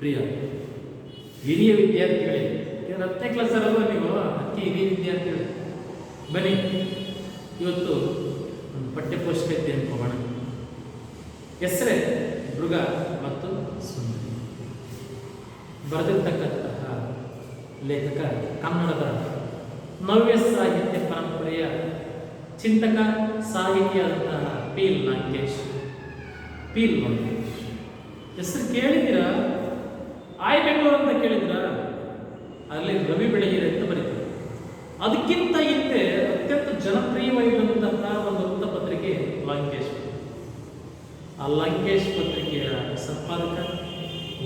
ಪ್ರಿಯ ಹಿರಿಯ ವಿದ್ಯಾರ್ಥಿಗಳೇ, 10ನೇ ಕ್ಲಾಸ್ ಅಲ್ವಾ ನೀವು? ಅದಕ್ಕೆ ಹಿರಿಯ ವಿದ್ಯಾರ್ಥಿಗಳು ಬನ್ನಿ, ಇವತ್ತು ಒಂದು ಪಠ್ಯಪುಸ್ತಕತೆ ಅನ್ಕೋಣ. ಹೆಸರೇ ಮೃಗ ಮತ್ತು ಸುಂದರಿ. ಬರೆದಿರ್ತಕ್ಕಂತಹ ಲೇಖಕ ಕನ್ನಡದ ನವ್ಯ ಸಾಹಿತ್ಯ ಪರಂಪರೆಯ ಚಿಂತಕ ಸಾಹಿತಿಯಾದಂತಹ ಪಿ ಲಂಕೇಶ್. ಹೆಸರು ಕೇಳಿದ್ದೀರಾ? ಆಯ್ ಬೆಂಗಳೂರು ಅಂತ ಕೇಳಿದ್ರ? ಅಲ್ಲಿ ರವಿ ಬೆಳಗೆರೆ ಅಂತ ಬರೀತಾರೆ. ಅದಕ್ಕಿಂತ ಹಿಂದೆ ಅತ್ಯಂತ ಜನಪ್ರಿಯವಾಗಿರುವಂತಹ ಒಂದು ವೃತ್ತಪತ್ರಿಕೆ ಲಂಕೇಶ್. ಆ ಲಂಕೇಶ್ ಪತ್ರಿಕೆಯ ಸಂಪಾದಕ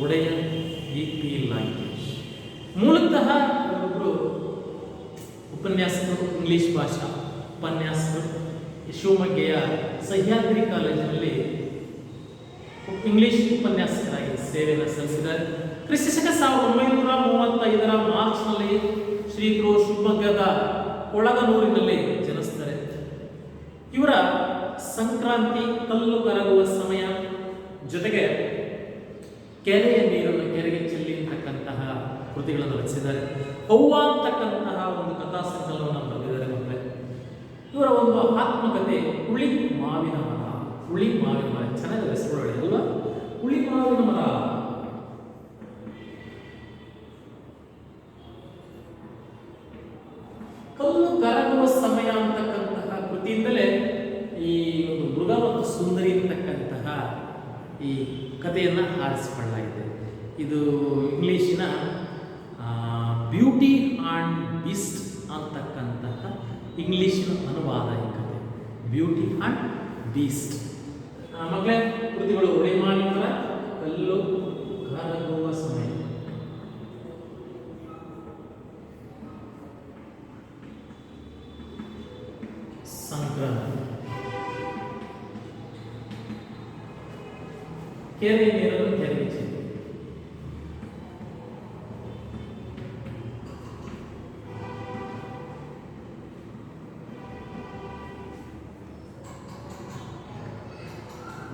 ಒಡೆಯ ಪಿ ಲಂಕೇಶ್. ಮೂಲತಃ ಒಬ್ಬರು ಉಪನ್ಯಾಸಕರು, ಇಂಗ್ಲಿಷ್ ಭಾಷಾ ಉಪನ್ಯಾಸಕರು. ಶಿವಮೊಗ್ಗೆಯ ಸಹ್ಯಾದ್ರಿ ಕಾಲೇಜಿನಲ್ಲಿ ಇಂಗ್ಲಿಷ್ ಉಪನ್ಯಾಸಕರಾಗಿ ಸೇವೆಯನ್ನು ಸಲ್ಲಿಸಿದ್ದಾರೆ. ಕ್ರಿಸ್ತಶಕ 1935 ಮಾರ್ಚ್ನಲ್ಲಿ ಶ್ರೀಗಳು ಶಿವಮೊಗ್ಗದ ಕೊಳಗನೂರಿನಲ್ಲಿ ಜನಿಸ್ತಾರೆ. ಇವರ ಸಂಕ್ರಾಂತಿ, ಕಲ್ಲು ಕರಗುವ ಸಮಯ, ಜೊತೆಗೆ ಕೆರೆಯ ನೀರನ್ನು ಕೆರೆಗೆ ಚೆಲ್ಲಿ ಅಂತಕ್ಕಂತಹ ಕೃತಿಗಳನ್ನು ರಚಿಸಿದ್ದಾರೆ. ಅವ್ವ ಅಂತಕ್ಕಂತಹ ಒಂದು ಕಥಾ ಸಂಕಲನವನ್ನು ಬರೆದಿದ್ದಾರೆ. ಮಕ್ಕಳೇ, ಇವರ ಒಂದು ಆತ್ಮಕಥೆ ಹುಳಿ ಮಾವಿನ ಮರ. ಹುಳಿ ಮಾವಿನ ಮರ ಚೆನ್ನಾಗಿ ಹೆಸರು ಅಲ್ವಾ? ಹುಳಿ ಮಾವಿನ ಮರ. ಕಲ್ಲು ಕರಗುವ ಸಮಯ ಅಂತಕ್ಕಂತಹ ಕೃತಿಯಿಂದಲೇ ಈ ಒಂದು ಮೃಗ ಮತ್ತು ಸುಂದರಿ ಅಂತಕ್ಕಂತಹ ಈ ಕಥೆಯನ್ನು ಆರಿಸಿಕೊಳ್ಳಲಾಗಿದೆ. ಇದು ಇಂಗ್ಲಿಷಿನ ಬ್ಯೂಟಿ ಆ್ಯಂಡ್ ಬೀಸ್ಟ್ ಅಂತಕ್ಕಂತಹ ಇಂಗ್ಲಿಷಿನ ಅನುವಾದ ಈ ಕಥೆ. Beauty and beast. ಮಕ್ಕಳೇ, ಕೃತಿಗಳು ಹುಳಿ ಮಾವಿನ ಮರ, ಕಲ್ಲು ಕರಗುವ ಸಮಯ. ಸಂಕ್ರಾಂತಿ, ಕೆರೆ ನೀರನ್ನು ಕೆರೆಗೆ ಚೆಲ್ಲಿ.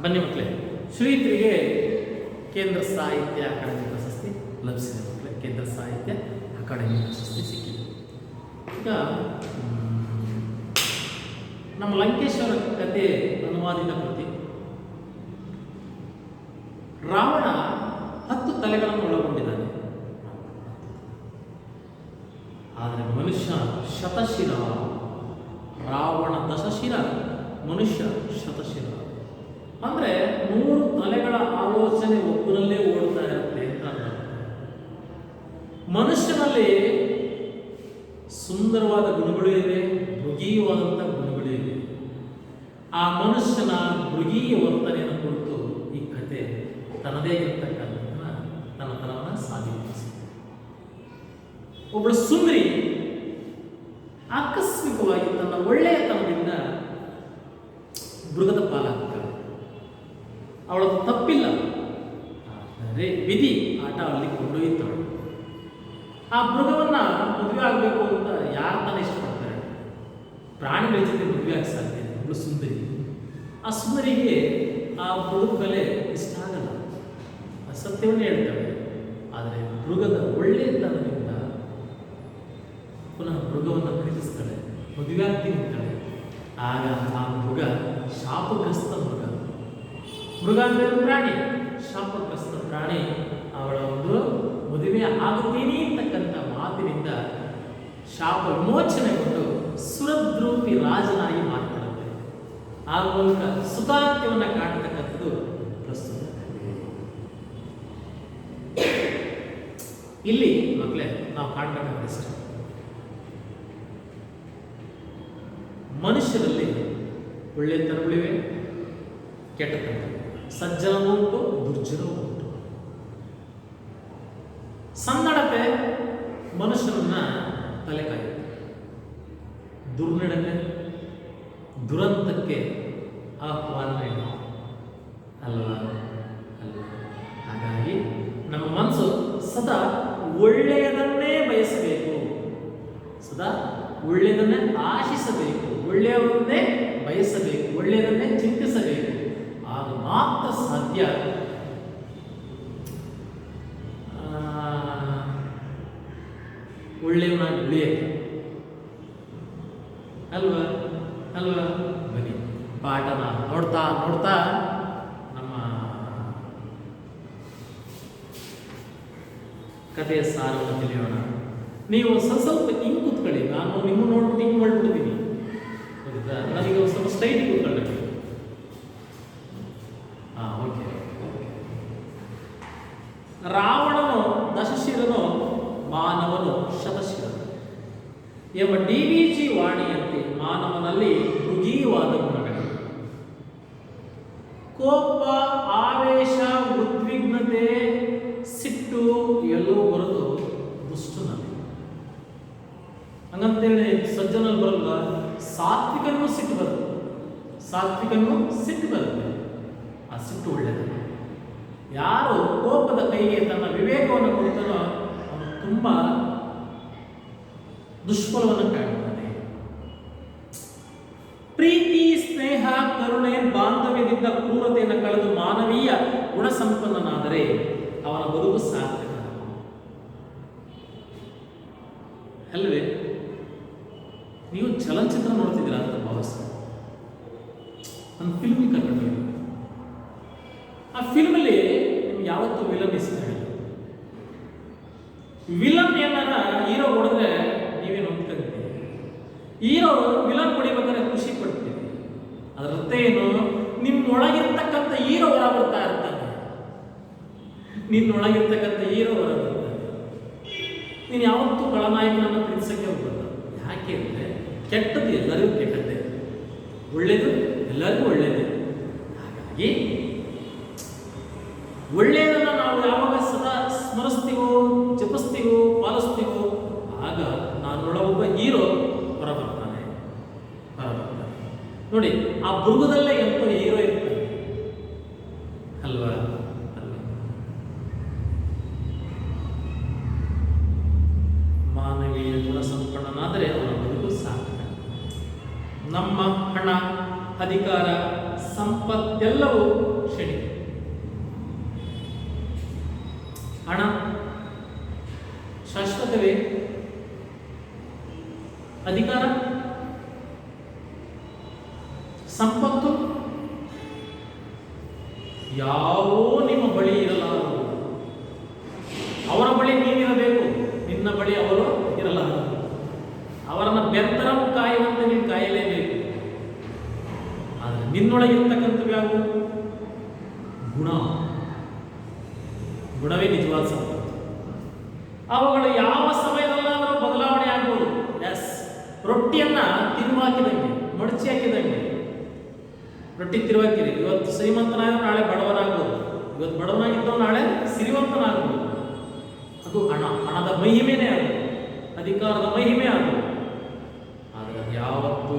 ಬನ್ನಿ ಮಕ್ಕಳೇ, ಶ್ರೀತ್ರಿಗೆ ಕೇಂದ್ರ ಸಾಹಿತ್ಯ ಅಕಾಡೆಮಿ ಪ್ರಶಸ್ತಿ ಲಭಿಸಿದೆ. ಮಕ್ಕಳೇ, ಕೇಂದ್ರ ಸಾಹಿತ್ಯ ಅಕಾಡೆಮಿ ಪ್ರಶಸ್ತಿ ಸಿಕ್ಕಿದೆ. ಈಗ ನಮ್ಮ ಲಂಕೇಶ್ ಅವರ ಕಥೆ ಅನುವಾದಿತ ಕೃತಿ. ರಾವಣ 10 ತಲೆಗಳನ್ನು ಒಳಗೊಂಡಿದ್ದಾನೆ, ಆದರೆ ಮನುಷ್ಯ ಶತಶಿರ. ರಾವಣ ದಶಶಿರ, ಮನುಷ್ಯ ಶತಶಿರ. ಅಂದ್ರೆ 100 ತಲೆಗಳ ಆಲೋಚನೆ ಒಬ್ಬನಲ್ಲೇ ಓಡ್ತಾ ಇರುತ್ತೆ ಅಂತ ಅರ್ಥ. ಮನುಷ್ಯನಲ್ಲಿ ಸುಂದರವಾದ ಗುಣಗಳು ಇವೆ, ಮೃಗೀಯವಾದಂಥ ಗುಣಗಳು ಇವೆ. ಆ ಮನುಷ್ಯನ ಮೃಗೀಯ ವರ್ತನೆಯನ್ನು ಕುರಿತು ಈ ಕಥೆ ತನ್ನದೇ ಇರತಕ್ಕಂಥ ತನ್ನತನವನ್ನು ಸಾಧಿಸಿದೆ. ಒಬ್ಬಳು ಸುಂದರಿ ಆಕಸ್ಮಿಕವಾಗಿ ತನ್ನ ಒಳ್ಳೆಯತನದಿಂದ ಮೃಗದ ಪಾಲಾಗ್ತಾಳೆ. ಅವಳದು ತಪ್ಪಿಲ್ಲ, ಆದರೆ ವಿಧಿ ಆಟ ಅಲ್ಲಿ ಕೊಂಡೊಯ್ತಾಳೆ. ಆ ಮೃಗವನ್ನ ಮದುವೆ ಆಗಬೇಕು ಅಂತ ಯಾರು ತಾನೇ ಇಷ್ಟಪಡ್ತಾರೆ? ಪ್ರಾಣಿಗಳ ಜೊತೆ ಮದುವೆ ಆಗಿ ಸಾಧ್ಯ. ಒಬ್ಬಳು ಸುಂದರಿ, ಆ ಸುಂದರಿಗೆ ಆ ಮೃಗದ ಕಲೆ ಇಷ್ಟ ಆಗಲ್ಲ, ಅಸತ್ಯವನ್ನೇ ಹೇಳ್ತಾಳೆ. ಆದರೆ ಮೃಗದ ಒಳ್ಳೆಯತನದಿಂದ ಪುನಃ ಮೃಗವನ್ನು ಪ್ರೀತಿಸ್ತಾಳೆ, ಮದುವೆ ಆಗ್ತೀನಿ ಅಂತಾಳೆ. ಆಗ ಆ ಮೃಗ ಶಾಪಗ್ರಸ್ತ ಮೃಗ. ಮೃಗ ಅಂದರೆ ಪ್ರಾಣಿ, ಶಾಪಗ್ರಸ್ತ ಪ್ರಾಣಿ. ಅವಳ ಒಂದು ಮದುವೆ ಆಗುತ್ತೀನಿ ಅಂತಕ್ಕಂಥ ಮಾತಿನಿಂದ ಶಾಪ ವಿಮೋಚನೆಗೊಂಡು ಸುರದ್ರೂಪಿ ರಾಜನಾಗಿ ಮಾತನಾಡುತ್ತೆ. ಆ ಮೂಲಕ ಸುಖಾಂತ್ಯವನ್ನು ಕಾಣತಕ್ಕಂಥದ್ದು ಪ್ರಸ್ತುತ. ಇಲ್ಲಿ ಮಕ್ಕಳೇ ನಾವು ಕಾಣಬೇಕಾದಷ್ಟು ಮನುಷ್ಯರಲ್ಲಿ ಒಳ್ಳೆತನಗಳಿವೆ, ಕೆಟ್ಟತನ, ಸಜ್ಜನವೂ ಉಂಟು, ದುರ್ಜನವೂ ಉಂಟು. ಸನ್ನಡತೆ ಮನುಷ್ಯನನ್ನ ತಲೆ ಕಾಯುತ್ತೆ, ದುರ್ನಡತೆ ದುರಂತಕ್ಕೆ ಆಹ್ವಾನ ಅಲ್ವಾ? ಹಾಗಾಗಿ ನಮ್ಮ ಮನಸ್ಸು ಸದಾ ಒಳ್ಳೆಯದನ್ನೇ ಬಯಸಬೇಕು, ಸದಾ ಒಳ್ಳೆಯದನ್ನೇ ಆಶಿಸಬೇಕು, ಒಳ್ಳೆಯವರನ್ನೇ ಬಯಸಬೇಕು, ಒಳ್ಳೆಯದನ್ನೇ ಚಿಂತಿಸಬೇಕು. ಆಗ ಮಾತ್ರ ಸಾಧ್ಯ ಉಳಿಯುತ್ತೆ ಅಲ್ವಾ ಅಲ್ವಾ. ಬನ್ನಿ ಪಾಠನ ನೋಡ್ತಾ ನೋಡ್ತಾ ನಮ್ಮ ಕಥೆಯ ಸಾರವನ್ನು ತಿಳಿಯೋಣ. ನೀವು ಸ್ವಲ್ಪ ಹಿಂಗೆ ಕೂತ್ಕೊಳ್ಳಿ, ನಾನು ನಿಮ್ಮ ನೋಡ್ಬಿಟ್ಟು ಹಿಂಗೆ ಮಾಡ್ಬಿಡ್ತೀನಿ. ಹೌದಾ, ನನಗೆ ಒಂದು ಸ್ವಲ್ಪ ಸ್ಟ್ರೈಟ್ ಕೂತ್ಕೊಳ್ಳಿ. ಓಕೆ. ರಾವಣನು ದಶಶಿರನು, ಮಾನವನು ಶತಶಿರನು ಎಂಬ DVG ವಾಣಿಯಂತೆ ಮಾನವನಲ್ಲಿ ಮೃಗೀಯವಾದ ಗುಣಗಳಿವೆ. ಕೋಪ, ಆವೇಶ, ಉದ್ವಿಗ್ನತೆ, ಸಿಟ್ಟು ಎಲ್ಲವೂ ಬರೋದು ದುಷ್ಟನಲ್ಲಿ. ಹಂಗಂತೇಳಿ ಸಜ್ಜನಲ್ಲಿ ಬರಲ್ಲ. ಸಾತ್ವಿಕನೂ ಸಿಟ್ಟು ಬರುತ್ತೆ, ಸಾತ್ವಿಕನೂ ಸಿಟ್ಟು ಬರುತ್ತೆ. ಆ ಸಿಟ್ಟು ಒಳ್ಳೆಯದು. ಯಾರು ಕೋಪದ ಕೈಗೆ ತನ್ನ ವಿವೇಕವನ್ನು ಕೊಡ್ತಾನೋ ಅವನು ತುಂಬ ದುಷ್ಫಲವನ್ನು ಕಾಣುತ್ತಾನೆ. ಪ್ರೀತಿ, ಸ್ನೇಹ, ಕರುಣೆ, ಬಾಂಧವ್ಯದಿಂದ ಕ್ರೂರತೆಯನ್ನು ಕಳೆದು ಮಾನವೀಯ ಗುಣಸಂಪನ್ನನಾದರೆ ಅವನ ಬದುಕು ಸಾರ್ಥಕ ಅಲ್ವೇ. ನೀವು ಚಲನಚಿತ್ರ ನೋಡ್ತಿದ್ದೀರಾ ಅಂತ ಭಾವಿಸ, ಒಂದು ಫಿಲ್ಮ್ ಕರ್ಕೊಂಡು ಆ ಫಿಲ್ಮಲ್ಲಿ ನಿಮ್ಗೆ ಯಾವತ್ತೂ ವಿಲನ್ ಇಷ್ಟ ಇಲ್ಲ. ವಿಲನ್ ಏನಾರ ಹೀರೋ ಹೊಡೆದ್ರೆ ನೀವೇನು ಅಂದ್ಕೊಂತೀರಿ, ಹೀರೋ ವಿಲನ್ ಹೊಡಿಬೇಕಾದ್ರೆ ಖುಷಿ ಪಡ್ತೀರಿ. ಅದರ ಅರ್ಥ ಏನು? ನಿಮ್ಮೊಳಗಿರ್ತಕ್ಕಂಥ ಹೀರೋ ಹೊರ ಬರ್ತಾ ಇರ್ತಾನೆ, ನಿನ್ನೊಳಗಿರ್ತಕ್ಕಂಥ ಹೀರೋ ಹೊರ ಬರ್ತಾನೆ. ನೀನು ಯಾವತ್ತೂ ಖಳನಾಯಕನನ್ನು ಪ್ರೀತಿಸಕ್ಕೆ ಹೋಗ್ಬಾರ್ದು. ಯಾಕೆ ಅಂದರೆ ಕೆಟ್ಟದ್ದು ಎಲ್ಲರಿಗೂ ಕೆಟ್ಟದ್ದೇ, ಒಳ್ಳೇದು ಎಲ್ಲರಿಗೂ ಒಳ್ಳೇದೇ. ಹಾಗಾಗಿ ಒಳ್ಳೆಯದನ್ನು ನಾವು ಯಾವಾಗ ಸದಾ ಸ್ಮರಿಸ್ತೀವೋ, ಜಪಿಸ್ತೀವೋ, ಪಾಲಿಸ್ತೀವೋ, ಆಗ ನಾನೊಳಗೊಬ್ಬ ಹೀರೋ ಹೊರಬರ್ತಾನೆ. ನೋಡಿ, ಆ ಮೃಗದಲ್ಲೇ ಎಂತ ಹೀರೋ ಇರ್ತಾನೆ ಅಲ್ವಾ. ಮಾನವೀಯ ಗುಣಸಂಪನ್ನನಾದರೆ ಅವನ ಬದುಕು ಸಾರ್ಥಕ. ನಮ್ಮ ಹಣ, ಅಧಿಕಾರ, ಸಂಪತ್ತೆಲ್ಲವೂ ಕ್ಷಣಿಕ. ಹಣ ಶಾಶ್ವತವೇ? ಅಧಿಕಾರ, ಸಂಪತ್ತು ಯಾವೋ ನಿಮ್ಮ ಬಳಿ ಇರಲಾರದು. ಅವರ ಬಳಿ ನೀನಿರಬೇಕು, ನಿನ್ನ ಬಳಿ ಅವರು ಇರಲಾರದು. ಅವರನ್ನ ಬೆತ್ತರಂ ಕಾಯುವಂತೆ ನೀನು ಕಾಯಲೇಬೇಕು. ಆದರೆ ನಿನ್ನೊಳಗಿರ್ತಕ್ಕಂಥವು ಯಾವುವು? ಗುಣ. ಗುಣವೇ ನಿಜವಾದ ಸಂಪತ್ತು. ಅವುಗಳು ಯಾವ ಸಮಯದಲ್ಲಾದರೂ ಬದಲಾವಣೆ ಆಗ್ಬೋದು. ಎಸ್, ರೊಟ್ಟಿಯನ್ನ ತಿರುವಾಕಿದಂಗೆ, ಮಡಚಿ ಹಾಕಿದಂಗೆ ರೊಟ್ಟಿ ತಿರುವಾಕಿರಿ. ಇವತ್ತು ಶ್ರೀಮಂತನಾಗ ನಾಳೆ ಬಡವನಾಗ್ಬೋದು, ಇವತ್ತು ಬಡವನಾಗಿದ್ದವ ನಾಳೆ ಸಿರಿವಂತನಾಗ್ಬೋದು. ಅದು ಹಣ, ಹಣದ ಮಹಿಮೆನೇ ಅದು, ಅಧಿಕಾರದ ಮಹಿಮೆ ಅದು. ಆದರೆ ಅದು ಯಾವತ್ತೂ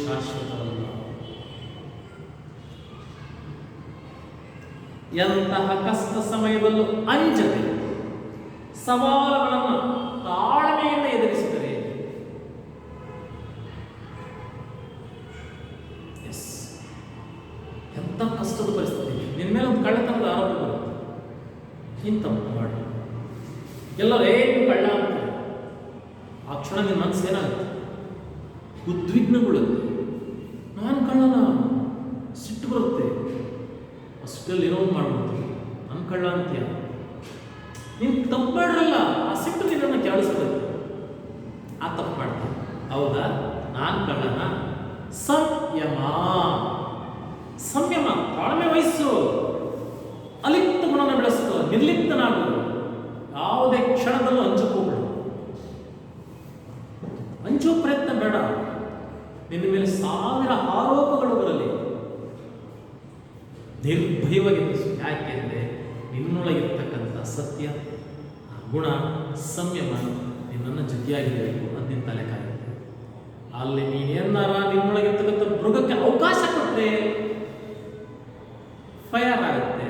ಶಾಶ್ವತವಲ್ಲ. ಎಂತಹ ಕಷ್ಟ ಸಮಯದಲ್ಲೂ ಅಂಜದೆ ಸವಾಲುಗಳನ್ನು ತಾಳ್ಮೆಯಿಂದ ಎದುರಿಸಿದರೆ, ಎಸ್, ಎಂಥ ಕಷ್ಟದ ಪರಿಸ್ಥಿತಿ, ನಿನ್ನ ಮೇಲೆ ಒಂದು ಕಳ್ಳತನದ ಆರೋಪ ಬರುತ್ತೆ, ಇಂಥ ಮಾಡಿ ಎಲ್ಲರೇನು ಕಳ್ಳ ಅಂತಾರೆ. ಆ ಕ್ಷಣ ನಿನ್ನ ಮನಸ್ಸು ಏನಾಗುತ್ತೆ? ಉದ್ವಿಗ್ನಗೊಳ್ಳುತ್ತೆ. ನಾನು ಕಳ್ಳನ, ಸಿಟ್ಟು ಬರುತ್ತೆ. ಅಷ್ಟಲ್ಲಿ ಏನೋ ಮಾಡ್ಬಿಡ್ತೀವಿ, ನನ್ನ ಕಳ್ಳ ಅಂತೀಯ. ನೀನು ತಪ್ಪು ಮಾಡ್ರಲ್ಲ, ಆ ಸಿಟ್ಟು ನಿನ್ನನ್ನು ಕೆಳಿಸ್ಬೇಕು. ಆ ತಪ್ಪು ಮಾಡ್ತೀನಿ, ಹೌದಾ, ನಾನು ಕಳ್ಳನ? ಸಂಯಮ, ಸಂಯಮ, ತಾಳ್ಮೆ ವಹಿಸು. ಅಲಿಪ್ತ ಗುಣನ ಬೆಳೆಸ್ಕೋ, ನಿರ್ಲಿಪ್ತನಾಗು. ಯಾವುದೇ ಕ್ಷಣದಲ್ಲೂ ಹಂಚಕ್ಕೆ ಹೋಗ್ಬೇಡ, ಹಂಚೋ ಪ್ರಯತ್ನ ಬೇಡ. ನಿನ್ನ ಮೇಲೆ 1000 ಆರೋಪಗಳು ಬರಲಿ, ನಿರ್ಭಯವಾಗಿ ಯಾಕೆಂದರೆ ನಿನ್ನೊಳಗಿರ್ತಕ್ಕಂಥ ಸತ್ಯ, ಗುಣ, ಸಂಯಮ ನಿನ್ನನ್ನು ಜೊತೆಯಾಗಿರಬೇಕು. ಅದು ನಿನ್ನ ತಲೆ ಕಾಯುತ್ತೆ. ಅಲ್ಲಿ ನೀನೇನಾರ ನಿನ್ನೊಳಗಿರ್ತಕ್ಕಂಥ ಮೃಗಕ್ಕೆ ಅವಕಾಶ ಕೊಟ್ಟರೆ ಫೈರ್ ಆಗುತ್ತೆ,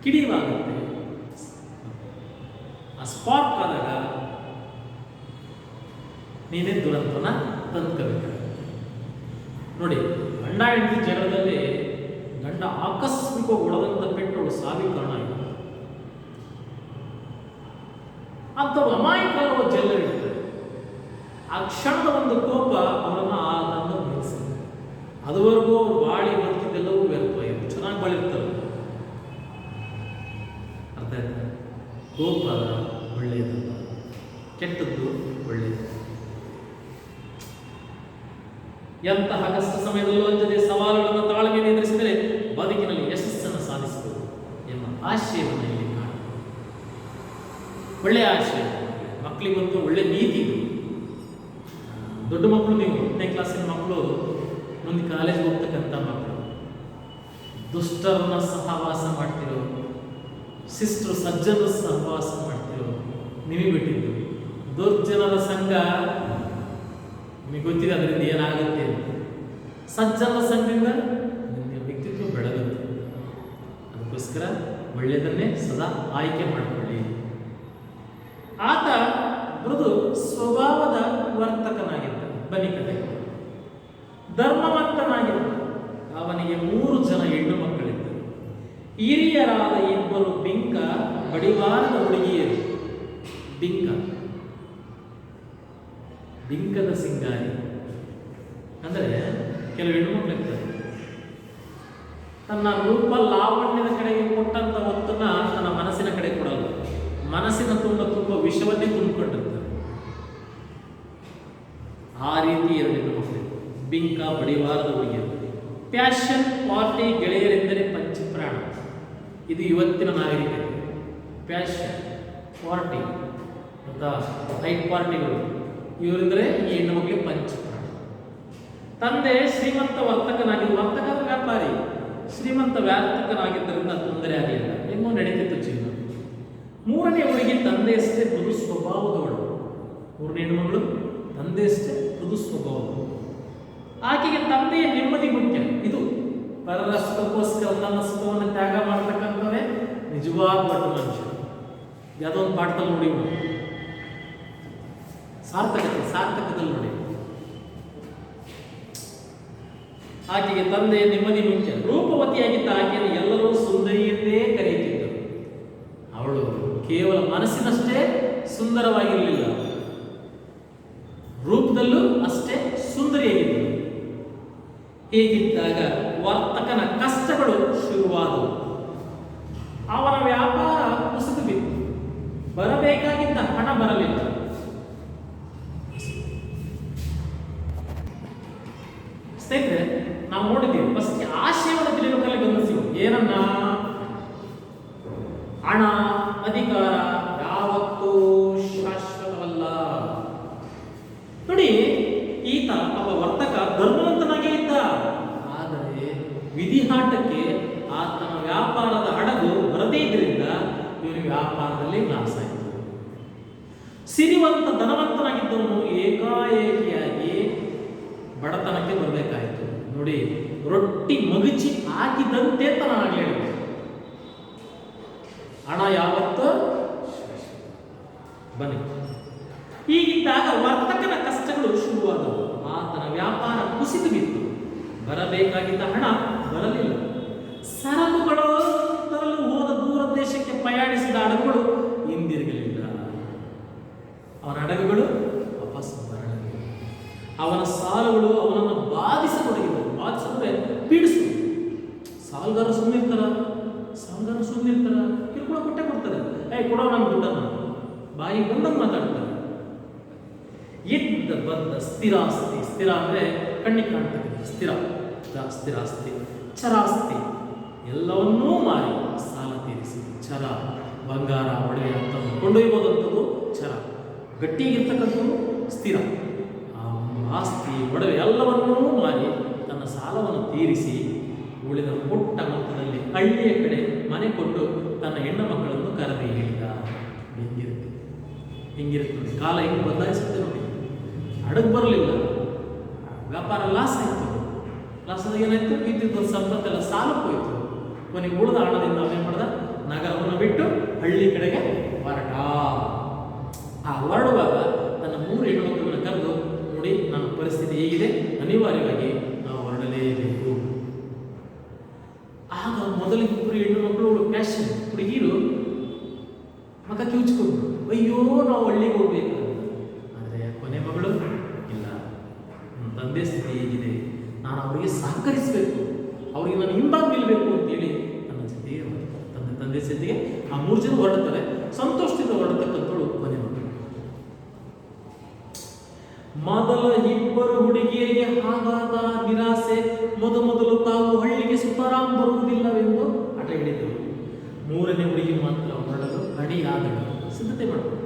ಕಿಡಿವಾಗುತ್ತೆ. ಆ ಸ್ಪಾರ್ಕ್ ಆದಾಗ ನೀನೇ ದುರಂತನ ತಂದ್ಕೋಬೇಕು. ನೋಡಿ, ಗಂಡ ಹೆಂಡತಿ ಜಗಳದಲ್ಲಿ ಗಂಡ ಆಕಸ್ಮಿಕ ಒಳದಂತ ಪೆಟ್ಟವಳು ಸಾವಿಗೆ ಕಾರಣ ಆಯಿತು. ಅಂಥವು ಅಮಾಯಕರು ಜೈಲಲ್ಲಿರ್ತಾರೆ. ಆ ಕ್ಷಣದ ಒಂದು ಕೋಪ ಅವರನ್ನು ಆನಂದ ಮುಗಿಸಿದೆ. ಅದುವರೆಗೂ ಅವ್ರು ಬಾಳಿ ಬರ್ತಿದ್ದೆಲ್ಲವೂ ವ್ಯರ್ಥವಾಗಿದೆ. ಚೆನ್ನಾಗಿ ಬಾಳಿರ್ತಾರೆ. ಅರ್ಥ ಆಯ್ತಾ? ಕೋಪ ಒಳ್ಳೆಯದಲ್ಲ, ಕೆಟ್ಟದ್ದು ಒಳ್ಳೆಯದು. ಎಂತಹ ಕಷ್ಟ ಸಮಯದಲ್ಲೂ ಅಂಜದೆ ಸವಾಲುಗಳನ್ನು ತಾಳ್ಮೆಯನ್ನು ಎದುರಿಸಿದರೆ ಬದುಕಿನಲ್ಲಿ ಯಶಸ್ಸನ್ನು ಸಾಧಿಸಬಹುದು ಎಂಬ ಆಶಯವನ್ನು ಇಲ್ಲಿ ಕಾಣಬಹುದು. ಒಳ್ಳೆಯ ಆಶಯ. ಮಕ್ಕಳಿಗಂತೂ ಒಳ್ಳೆ ನೀತಿ ಇದು. ದೊಡ್ಡ ಮಕ್ಕಳು, ನೀವು 10ನೇ ಕ್ಲಾಸಿನ ಮಕ್ಕಳು, ಮುಂದೆ ಕಾಲೇಜ್ಗೆ ಹೋಗ್ತಕ್ಕಂಥ ಮಕ್ಕಳು, ದುಷ್ಟರನ್ನ ಸಹವಾಸ ಮಾಡ್ತಿರೋ, ಶಿಷ್ಟರು ಸಜ್ಜನರ ಸಹವಾಸ ಮಾಡ್ತಿರೋ ನಿಮಗೆ ಬಿಟ್ಟಿದ್ದು. ದುರ್ಜನರ ಸಂಘ ನಿಮಗೆ ಗೊತ್ತಿದೆ ಅದರಿಂದ ಏನಾಗುತ್ತೆ ಅಂತ. ಸಜ್ಜನರ ಸಂಘದಿಂದ ನಿಮ್ಮ ವ್ಯಕ್ತಿತ್ವ ಬೆಳಗುತ್ತೆ. ಅದಕ್ಕೋಸ್ಕರ ಒಳ್ಳೆಯದನ್ನೇ ಸದಾ ಆಯ್ಕೆ ಮಾಡಿಕೊಳ್ಳಿ. ಆತ ಮೃದು ಸ್ವಭಾವದ ವರ್ತಕನಾಗಿದ್ದ. ಬನ್ನಿ ಕತೆ. ಧರ್ಮವಂತನಾಗಿದ್ದ. ಅವನಿಗೆ 3 ಜನ ಹೆಣ್ಣು ಮಕ್ಕಳಿದ್ದರು. ಹಿರಿಯರಾದ 2 ಬಿಂಕ ಬಡಿವಾರದ ಹುಡುಗಿಯರು. ಬಿಂಕದ ಸಿಂಗಾರಿ ಅಂದರೆ ಕೆಲವು ಹೆಣ್ಣು ಮಕ್ಕಳಿರ್ತಾರೆ, ತನ್ನ ರೂಪ ಲಾವಣ್ಯದ ಕಡೆಗೆ ಕೊಟ್ಟಂತ ಒತ್ತನ್ನ ತನ್ನ ಮನಸ್ಸಿನ ಕಡೆ ಕೊಡಲ್ಲ. ಮನಸ್ಸಿನ ತುಂಬ ವಿಷವನ್ನೇ ತುಂಬಿಕೊಂಡಿರ್ತಾರೆ. ಆ ರೀತಿ 2 ಹೆಣ್ಣು ಮಕ್ಕಳು, ಬಿಂಕ ಬಡಿವಾರದ ಹುಡುಗಿಯರು. ಪ್ಯಾಷನ್ ಪಾರ್ಟಿ ಗೆಳೆಯರೆಂದರೆ ಪಂಚಪ್ರಾಣ. ಇದು ಇವತ್ತಿನ ನಾಗರಿಕತೆ. ಪ್ಯಾಷನ್ ಪಾರ್ಟಿ ಅಥವಾ ನೈಟ್ ಪಾರ್ಟಿಗಳು, ಇವರೆಂದರೆ ಈ ಹೆಣ್ಣು ಮಕ್ಕಳಿಗೆ ಪಂಚಪ್ರಾಣ. ತಂದೆ ಶ್ರೀಮಂತ ವರ್ತಕನಾಗಿದ್ದ. ವರ್ತಕ ವ್ಯಾಪಾರಿ, ಶ್ರೀಮಂತ ವ್ಯಾಪಕನಾಗಿದ್ದರಿಂದ ತೊಂದರೆ ಆಗಲಿಲ್ಲ, ಹೆಂಗೋ ನಡೀತಿತ್ತು ಜೀವನ. 3ನೇ ಹುಡುಗಿ ತಂದೆಯಷ್ಟೇ ಮೃದು ಸ್ವಭಾವದವಳು. 3ನೇ ಹೆಣ್ಣುಮಗಳು ತಂದೆಯಷ್ಟೇ ಮೃದು ಸ್ವಭಾವದವಳು. ಆಕೆಗೆ ತಂದೆಯ ನೆಮ್ಮದಿ ಮುಖ್ಯ. ಇದು ಪರರ ಸುಖಕ್ಕೋಸ್ಕರ ನನ್ನ ಸುಖವನ್ನು ತ್ಯಾಗ ಮಾಡತಕ್ಕಂಥವೇ ನಿಜವಾದ ದೊಡ್ಡ ಮನುಷ್ಯ. ಯಾವುದೋ ಒಂದು ಪಾಠದಲ್ಲಿ ನೋಡಿ, ಸಾರ್ಥಕದಲ್ಲಿ ನೋಡಿ. ಆಕೆಗೆ ತಂದೆಯ ನೆಮ್ಮದಿ ಮುಖ್ಯ. ರೂಪವತಿಯಾಗಿದ್ದ ಆಕೆಯನ್ನು ಎಲ್ಲರೂ ಸುಂದರಿ ಎಂದೇ ಕರೆಯುತ್ತಿದ್ದರು. ಅವಳು ಕೇವಲ ಮನಸ್ಸಿನಷ್ಟೇ ಸುಂದರವಾಗಿರಲಿಲ್ಲ, ರೂಪದಲ್ಲೂ ಅಷ್ಟೇ ಸುಂದರಿಯಾಗಿದ್ದಳು. ಹೀಗಿದ್ದಾಗ ವರ್ತಕನ ಕಷ್ಟಗಳು ಶುರುವಾದವು. ಅವನ ವ್ಯಾಪಾರ ಕುಸಿದು ಬಿತ್ತು. ಬರಬೇಕಾಗಿದ್ದ ಹಣ ಬರಲಿಲ್ಲ. ಸ್ನೇಹಿತರೆ, ನಾವು ನೋಡಿದ್ದೀವಿ. ಫಸ್ಟ್ ಆಶಯವನ್ನು ತಿಳಿಯಬೇಕಾದ್ರೆ ಗಮನಿಸಿ, ಏನನ್ನ? ಹಣ, ಅಧಿಕಾರ ಯಾವತ್ತೂ ಶಾಶ್ವತವಲ್ಲ. ನೋಡಿ, ಈತ ಒಬ್ಬ ವರ್ತಕ ಧರ್ಮವಂತನಾಗೇ ಇದ್ದ. ಆದರೆ ವಿಧಿಹಾಟಕ್ಕೆ ಆತನ ವ್ಯಾಪಾರದ ಹಡಗು ಬರದೇ ಇದ್ರಿಂದ ಇವನಿಗೆ ವ್ಯಾಪಾರದಲ್ಲಿ ಲಾಸ್ ಆಯಿತು. ಸಿರಿವಂತ ಧನವಂತನಾಗಿದ್ದವನು ಏಕಾಏಕಿಯಾಗಿ ಬಡತನಕ್ಕೆ ಬರಬೇಕಾಯಿತು. ನೋಡಿ, ರೊಟ್ಟಿ ಮಗುಚಿ ಹಾಕಿದಂತೆ ತನಾಗಲಿ. ಹಣ ಯಾವತ್ತೂ ಬನ್ನಿ. ಹೀಗಿದ್ದಾಗ ವರ್ತಕನ ಕಷ್ಟಗಳು ಶುರುವಾದವು. ಆತನ ವ್ಯಾಪಾರ ಕುಸಿದು ಬಿತ್ತು. ಬರಬೇಕಾಗಿದ್ದ ಹಣ ಬರಲಿಲ್ಲ. ಸರಕುಗಳು ತರಲು ಹೋದ ದೂರ ದೇಶಕ್ಕೆ ಪ್ರಯಾಣಿಸಿದ ಹಡಗುಗಳು ಹಿಂದಿರುಗಲಿಲ್ಲ. ಅವನ ಹಡಗುಗಳು ವಾಪಸ್ ಬರಲಿಲ್ಲ. ಅವನ ಸಾಲಗಳು ಅವನನ್ನು ಬಾಧಿಸತೊಡಗಿದವು. ಬಾಧಿಸಿದ್ರೆ ಪೀಡಿಸು. ಸಾಲಗಾರ ಸುಮ್ಮನಿರ್ತಾರ, ಕಿರುಕುಳ ಕೊಟ್ಟೆ ಕೊಡ್ತಾರೆ. ಕೊಡೋ ನನ್ನ ದುಡ್ಡನ್ನು ಬಾಯಿ ಬಂದಂಗೆ ಮಾತಾಡ್ತಾರೆ. ಇದ್ದ ಬಂದ ಸ್ಥಿರಾಸ್ತಿ, ಸ್ಥಿರ ಅಂದರೆ ಕಣ್ಣಿಗೆ ಕಾಣ್ತಕ್ಕಂಥ ಸ್ಥಿರಾಸ್ತಿ, ಚರಾಸ್ತಿ ಎಲ್ಲವನ್ನೂ ಮಾರಿ ಸಾಲ ತೀರಿಸಿ, ಚರ ಬಂಗಾರ ಒಡವೆ ಅಂತ ಕೊಂಡೊಯ್ಬೋದಂಥದ್ದು ಚರ, ಗಟ್ಟಿಗಿರ್ತಕ್ಕಂಥದ್ದು ಸ್ಥಿರ. ಆ ಆಸ್ತಿ ಒಡವೆ ಎಲ್ಲವನ್ನೂ ಮಾರಿ ತನ್ನ ಸಾಲವನ್ನು ತೀರಿಸಿ ಉಳಿದ ಪುಟ್ಟ ಮೊತ್ತದಲ್ಲಿ ಹಳ್ಳಿಯ ಕಡೆ ಮನೆ ಕೊಟ್ಟು ತನ್ನ ಹೆಣ್ಣು ಮಕ್ಕಳನ್ನು ಕರೆದು ಹೇಳಿದ. ಹಿಂಗಿರುತ್ತೆ ಕಾಲ ಹೆಂಗೆ ಬದಲಾಯಿಸುತ್ತೆ ನೋಡಿ. ಹಡಗು ಬರಲಿಲ್ಲ, ವ್ಯಾಪಾರ ಲಾಸ್ ಆಯಿತು. ಲಾಸ್ ಆದಾಗ ಏನಾಯ್ತು? ಇದ್ದಿದ್ದು ಸಂಪತ್ತೆಲ್ಲ ಸಾಲಕ್ಕೆ ಹೋಯಿತು. ಕೊನೆಗೆ ಉಳಿದ ಹಣದಿಂದ ಅವನೇನು ಮಾಡ್ದ? ನಗರವನ್ನು ಬಿಟ್ಟು ಹಳ್ಳಿ ಕಡೆಗೆ ಹೊರಟ. ಆ ಹೊರಡುವಾಗ ತನ್ನ 3 ಹೆಣ್ಣು ಮಕ್ಕಳನ್ನು ಕರೆದು, ನೋಡಿ ನನ್ನ ಪರಿಸ್ಥಿತಿ ಹೇಗಿದೆ, ಅನಿವಾರ್ಯವಾಗಿ ನಾವು ಹೊರಡಲೇಬೇಕು. ಆಗ ಮೊದಲಿಗೆ 3 ಹೆಣ್ಣು ಮಕ್ಕಳು ಪ್ಯಾಷನ್ ಹುಡುಗಿರು ಮಗ ಕಿವುಚ್ಕೊಂಡು, ಅಯ್ಯೋ ನಾವು ಹಳ್ಳಿಗೆ ಹೋಗ್ಬೇಕು. ಆದರೆ ಕೊನೆ ಮಗಳು ನನ್ನೊಳಗಿದೆ, ನಾನು ಅವರಿಗೆ ಸಹಕರಿಸಬೇಕು, ಅವರಿಗೆ ನಾನು ಹಿಂಬಾಗಿ ನಿಲ್ಲಬೇಕು ಅಂತೇಳಿ ನನ್ನ ಜೊತೆಗೆ ಹೊರಡ್ತಾರೆ. ತಂದೆ ಜೊತೆಗೆ ಆ 3 ಜನ ಹೊರಡ್ತಾರೆ. ಸಂತೋಷದಿಂದ ಹೊರಡತಕ್ಕಂಥವಳು ಕೊನೆ ಮಗಳು. ಮೊದಲ 2 ಹುಡುಗಿಯರಿಗೆ ಹಾಗಾದ ನಿರಾಸೆ, ಮೊದಲು ತಾವು ಹಳ್ಳಿಗೆ ಸುತಾರಾಮ್ ಬರುವುದಿಲ್ಲವೆಂದು ಹಠ ಹಿಡಿದರು. 3ನೇ ಹುಡುಗಿ ಮಾತ್ರ ಹೊರಡಲು ಅಡಿಯಾದಳು, ಸಿದ್ಧತೆ ಮಾಡಿದರು.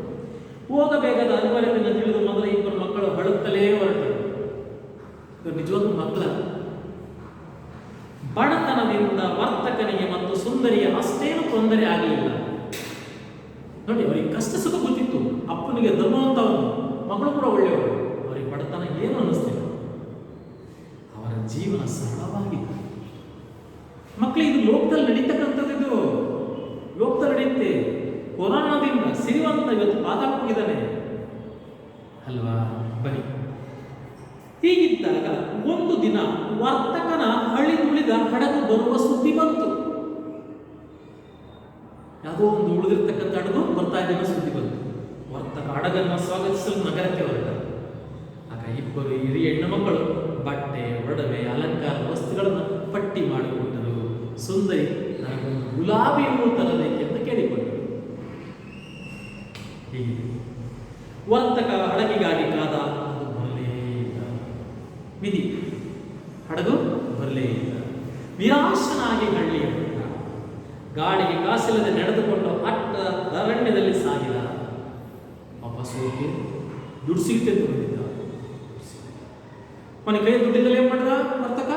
ಹೋಗಬೇಕಾದ ಅನಿವಾರ್ಯತೆಯನ್ನು ತಿಳಿದು ಮೊದಲ 2 ಮಕ್ಕಳು ಅಳುತ್ತಲೇ ಹೊರಟರು. ನಿಜವಾದ ಮಕ್ಕಳ ಬಡತನದಿಂದ ವರ್ತಕನಿಗೆ ಮತ್ತು ಸುಂದರಿಗೆ ಅಷ್ಟೇನು ತೊಂದರೆ ಆಗಲಿಲ್ಲ. ನೋಡಿ, ಅವರಿಗೆ ಕಷ್ಟ ಸುಖ ಗೊತ್ತಿತ್ತು. ಅಪ್ಪನಿಗೆ ಧರ್ಮವಂತವನು, ಮಗಳು ಕೂಡ ಒಳ್ಳೆಯವರು. ಅವರಿಗೆ ಬಡತನ ಏನು ಅನ್ನಿಸ್ತಿಲ್ಲ. ಅವರ ಜೀವನ ಸರಳವಾಗಿತ್ತು. ಮಕ್ಕಳು, ಇದು ಲೋಕದಲ್ಲಿ ನಡೀತಕ್ಕಂಥದ್ದು. ಇದು ಲೋಕದಲ್ಲಿ ನಡೆಯುತ್ತೆ. ಕೊರೋನಾದಿಂದ ಸಿರಿವಂತ ಇವತ್ತು ಪಾತಾಳ ಹೋಗಿದ್ದಾನೆ ಅಲ್ವಾ? ಬನ್ನಿ. ಹೀಗಿದ್ದಾಗ ಒಂದು ದಿನ ವರ್ತಕನ ಹಳಿದುಳಿದ ಹಡಗು ಬರುವ ಸುದ್ದಿ ಬಂತು. ಯಾವುದೋ ಒಂದು ಉಳಿದಿರ್ತಕ್ಕಂಥ ಹಡಗು ಬರ್ತಾ ಇದ್ದೇನೆ ಸುದ್ದಿ ಬಂತು. ವರ್ತಕ ಹಡಗನ್ನು ಸ್ವಾಗತಿಸಲು ನಗರಕ್ಕೆ ಹೊರಟ. ಆಗ 2 ಹಿರಿಯ ಹೆಣ್ಣು ಮಕ್ಕಳು ಬಟ್ಟೆ, ಒಡವೆ, ಅಲಂಕಾರ ವಸ್ತುಗಳನ್ನು ಪಟ್ಟಿ ಮಾಡಿಕೊಟ್ಟರು. ಸುಂದರಿ ನನಗೊಂದು ಗುಲಾಬಿ ಹೂವು ತರಬೇಕೆಂದು ಕೇಳಿಕೊಂಡರು. ಹೀಗೆ ವರ್ತಕ ಹಡಗಿಗಾಗಿ ಕಾದ. ಅದು ಬರಲೇ ಇಲ್ಲ. ವಿಧಿ, ಹಡಗು ಬರಲೇ ಇಲ್ಲ. ನಿರಾಶನಾಗಿ ಹಳ್ಳಿಯ ಬಿಟ್ಟ. ಗಾಡಿಗೆ ಕಾಸಿಲ್ಲದೆ ನಡೆದುಕೊಂಡು ಅರಣ್ಯದಲ್ಲಿ ಸಾಗಿದ. ವಾಪಸ್ ಹೋಗಿ ದುಡ್ಡು ಸಿಗುತ್ತೆ ಅಂತ ಬಂದಿದ್ದ. ಮನೆ ಕೈ ದುಡ್ಡಿದ್ದಲ್ಲಿ ಏನ್ ಮಾಡಿದ ವರ್ತಕ?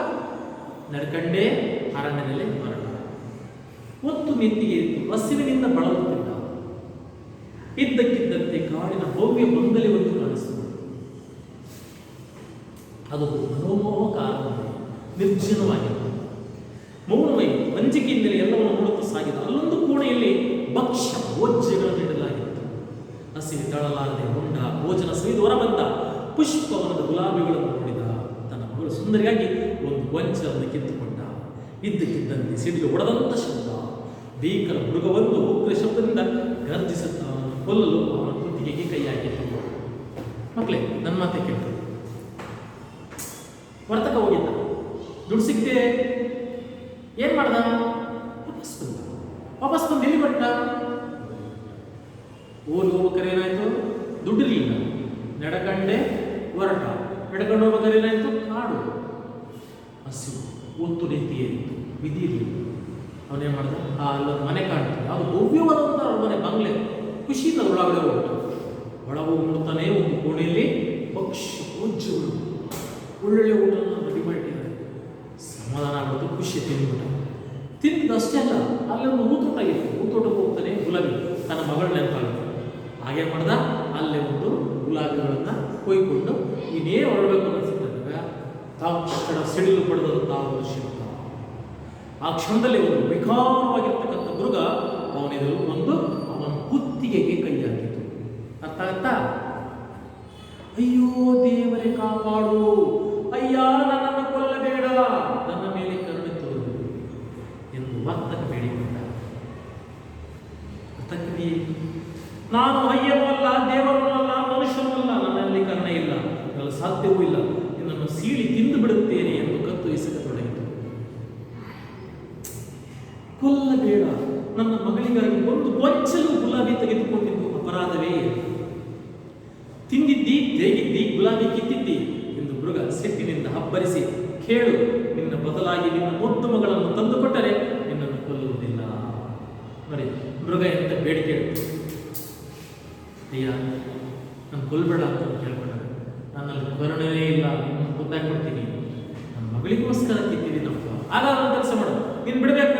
ನಡ್ಕಂಡೇ ಅರಣ್ಯದಲ್ಲಿ ಹೊರಟ. ಒಂದು ನೆತ್ತಿಗೆ ಇತ್ತು, ಹಸಿವಿನಿಂದ ಬಳಲುತ್ತಿದ್ದ. ಇದ್ದಕ್ಕಿದ್ದಂತೆ ಕಾಡಿನ ಭವ್ಯ ಬಂಗಲೆ ಒಂದು ಕಾಣಿಸಿತು. ಅದು ಮನೋಮೋಹಕ ಆನಂದ, ನಿರ್ಜನವಾಗಿತ್ತು. ಮೌನವೈ ಅಂಜಿಕೆಯಿಂದಲೇ ಎಲ್ಲವನ್ನು ನೋಡುತ್ತಾ ಸಾಗಿದ. ಅಲ್ಲೊಂದು ಕೋಣೆಯಲ್ಲಿ ಭಕ್ಷ್ಯ ಭೋಜ್ಯಗಳನ್ನು ಇಡಲಾಗಿತ್ತು. ಹಸಿವಿ ತಳಲಾರದೆ ಉಂಡ ಭೋಜನ ಸವಿದು ಹೊರಬಂದ. ಪುಷ್ಪವನದ ಗುಲಾಬಿಗಳನ್ನು ನೋಡಿದ. ತನ್ನ ಮಗಳು ಸುಂದರಿಯಾಗಿ ಒಂದು ಗೊಂಚಲನ್ನು ಕಿತ್ತುಕೊಂಡ. ಇದ್ದಕ್ಕಿದ್ದಂತೆ ಸಿಡಿಲು ಹೊಡೆದಂತ ಶಬ್ದ. ಭೀಕರ ಮೃಗವೊಂದು ಉಗ್ರ ಶಬ್ದದಿಂದ ಗರ್ಜಿಸುತ್ತಾ ಅವನನ್ನು ಕೊಲ್ಲಲು ಅವನ ಕುತ್ತಿಗೆಗೆ ಕೈ ಹಾಕಿತು. ಮಕ್ಕಳೇ, ನನ್ನ ಮಾತೆ ಕೇಳ್ತು. ವರ್ತಕ ಹೋಗಿದ್ದ, ದುಡ್ಡು ಸಿಕ್ತೆ, ಏನ್ ಮಾಡ್ದ? ವಾಪಸ್ ಬಂದು ಎಲ್ಲಿ ಹೊರಟ? ಊರಿಗೆ ಹೋಗ್ಬೇಕಾರೆ ಏನಾಯ್ತು? ದುಡ್ಡಿರ್ಲಿಲ್ಲ. ನಡ್ಕಂಡೆ ಹೊರಟ. ನಡ್ಕೊಂಡು ಹೋಗ್ಬೇಕಾರೆ ಏನಾಯ್ತು? ಕಾಡು, ಹಸಿವು, ಒತ್ತು ನೆತ್ತಿಯೇ ಇತ್ತು, ವಿಧಿ ಇರಲಿಲ್ಲ. ಅವನೇನ್ ಮಾಡ್ದ? ಅಲ್ಲೊಂದು ಮನೆ ಕಾಣ್ತದೆ, ಅದು ಭವ್ಯವಾದಂಥ ಮನೆ, ಬಂಗ್ಲೆ. ಖುಷಿಯಿಂದ ಒಳಗಡೆ ಹೋಗ್ಬಿಟ್ಟ. ಒಳ ಹೋಗಿ ನೋಡ್ತಾನೆ, ಒಂದು ಕೋಣೆಯಲ್ಲಿ ಭಕ್ಷ್ಯ ಭೋಜ್ಯಗಳು, ಒಳ್ಳೊಳ್ಳೆ ಊಟನ ರೆಡಿ ಮಾಡಿಟ್ಟಿದ್ದಾರೆ. ಸಮಾಧಾನ ಆಗ್ಬಿಟ್ಟು ಖುಷಿ ತಿಂದ್ಬಿಟ್ಟ. ತಿಂದಷ್ಟೇ ಅಲ್ಲ, ಅಲ್ಲೊಂದು ಊತೋಟ ಇತ್ತು. ಊತೋಟಕ್ಕೆ ಹೋಗ್ತಾನೆ ಗುಲಾಬಿ, ತನ್ನ ಮಗಳ ನೆನಪಾಗುತ್ತೆ. ಹಾಗೆ ಮಾಡ್ದ, ಅಲ್ಲೇ ಒಂದು ಗುಲಾಬಿಗಳನ್ನು ಕೊಯ್ಕೊಂಡು ಇನ್ನೇ ಹೊರಡಬೇಕು ಅನ್ನಿಸುತ್ತದಾಗ ತಾವು ಸಿಡಿಲು ಪಡೆದ ತಾವು ಶಿವ. ಆ ಕ್ಷಣದಲ್ಲಿ ಒಂದು ವಿಕಾರವಾಗಿರ್ತಕ್ಕಂಥ ಮೃಗ ಅವನೆದುರು ಒಂದು ಅವನ ಕುತ್ತಿಗೆಗೆ ಕೈ ಹಾಕಿತು. ಅರ್ಥ ಆಗುತ್ತಾ? ಅಯ್ಯೋ ದೇವರೇ ಕಾಪಾಡು, ಅಯ್ಯ ನನ್ನನ್ನು ಕೊಲ್ಲಬೇಡ, ನನ್ನ ಮೇಲೆ ಕರುಣೆ ತೋರು ಎಂದು ವರ್ತಕ ಬೇಡಿಕೊಂಡ. ವರ್ತಕನೇ, ನಾನು ಅಯ್ಯನೂ ಅಲ್ಲ, ದೇವರೂ ಅಲ್ಲ, ಮನುಷ್ಯನೂ ಅಲ್ಲ, ನನ್ನಲ್ಲಿ ಕರುಣೆ ಇಲ್ಲ, ನನಗೆ ಸಾಧ್ಯವೂ ಇಲ್ಲ, ನಿನ್ನನ್ನು ಸೀಳಿ ತಿಂದು ಬಿಡುತ್ತೇನೆ ಎಂದು ಕತ್ತು ಎಸಗತೊಡಗಿತು. ಕೊಲ್ಲಬೇಡ, ನನ್ನ ಮಗಳಿಗಾಗಿ ಒಂದು ಗೊಂಚಲು ಗುಲಾಬಿ ತೆಗೆದುಕೊಂಡಿದ್ದು ಅಪರಾಧವೇ? ತಿಂದಿದ್ದಿ, ತೇಗಿದ್ದಿ, ಗುಲಾಬಿ ಕಿತ್ತಿದ್ದಿ ಎಂದು ಮೃಗ ಸಿಟ್ಟಿನಿಂದ ಹಬ್ಬರಿಸಿ, ಕೇಳು, ನಿನ್ನ ಬದಲಾಗಿ ನಿನ್ನ ಮುದ್ದು ಮಗಳನ್ನು ತಂದುಕೊಟ್ಟರೆ ನಿನ್ನನ್ನು ಕೊಲ್ಲುವುದಿಲ್ಲ. ನೋಡಿ, ಮೃಗ ಎಂತ ಬೇಡಿಕೆ ಇತ್ತು. ಅಯ್ಯ, ನಾನು ಕೊಲ್ಲಬೇಡ ಅಂತ ಕೇಳ್ಕೊಂಡಾಗ, ನನ್ನಲ್ಲಿ ಕರುಣೆಯೇ ಇಲ್ಲ, ನಿನ್ನನ್ನು ಗೊತ್ತಾಗ್ಬಿಡ್ತೀನಿ, ನನ್ನ ಮಗಳಿಗೋಸ್ಕರ ಕಿತ್ತಿದ್ದೀನಪ್ಪ. ಆಗ ಒಂದು ಕೆಲಸ ಮಾಡು, ನೀನು ಬಿಡಬೇಕ,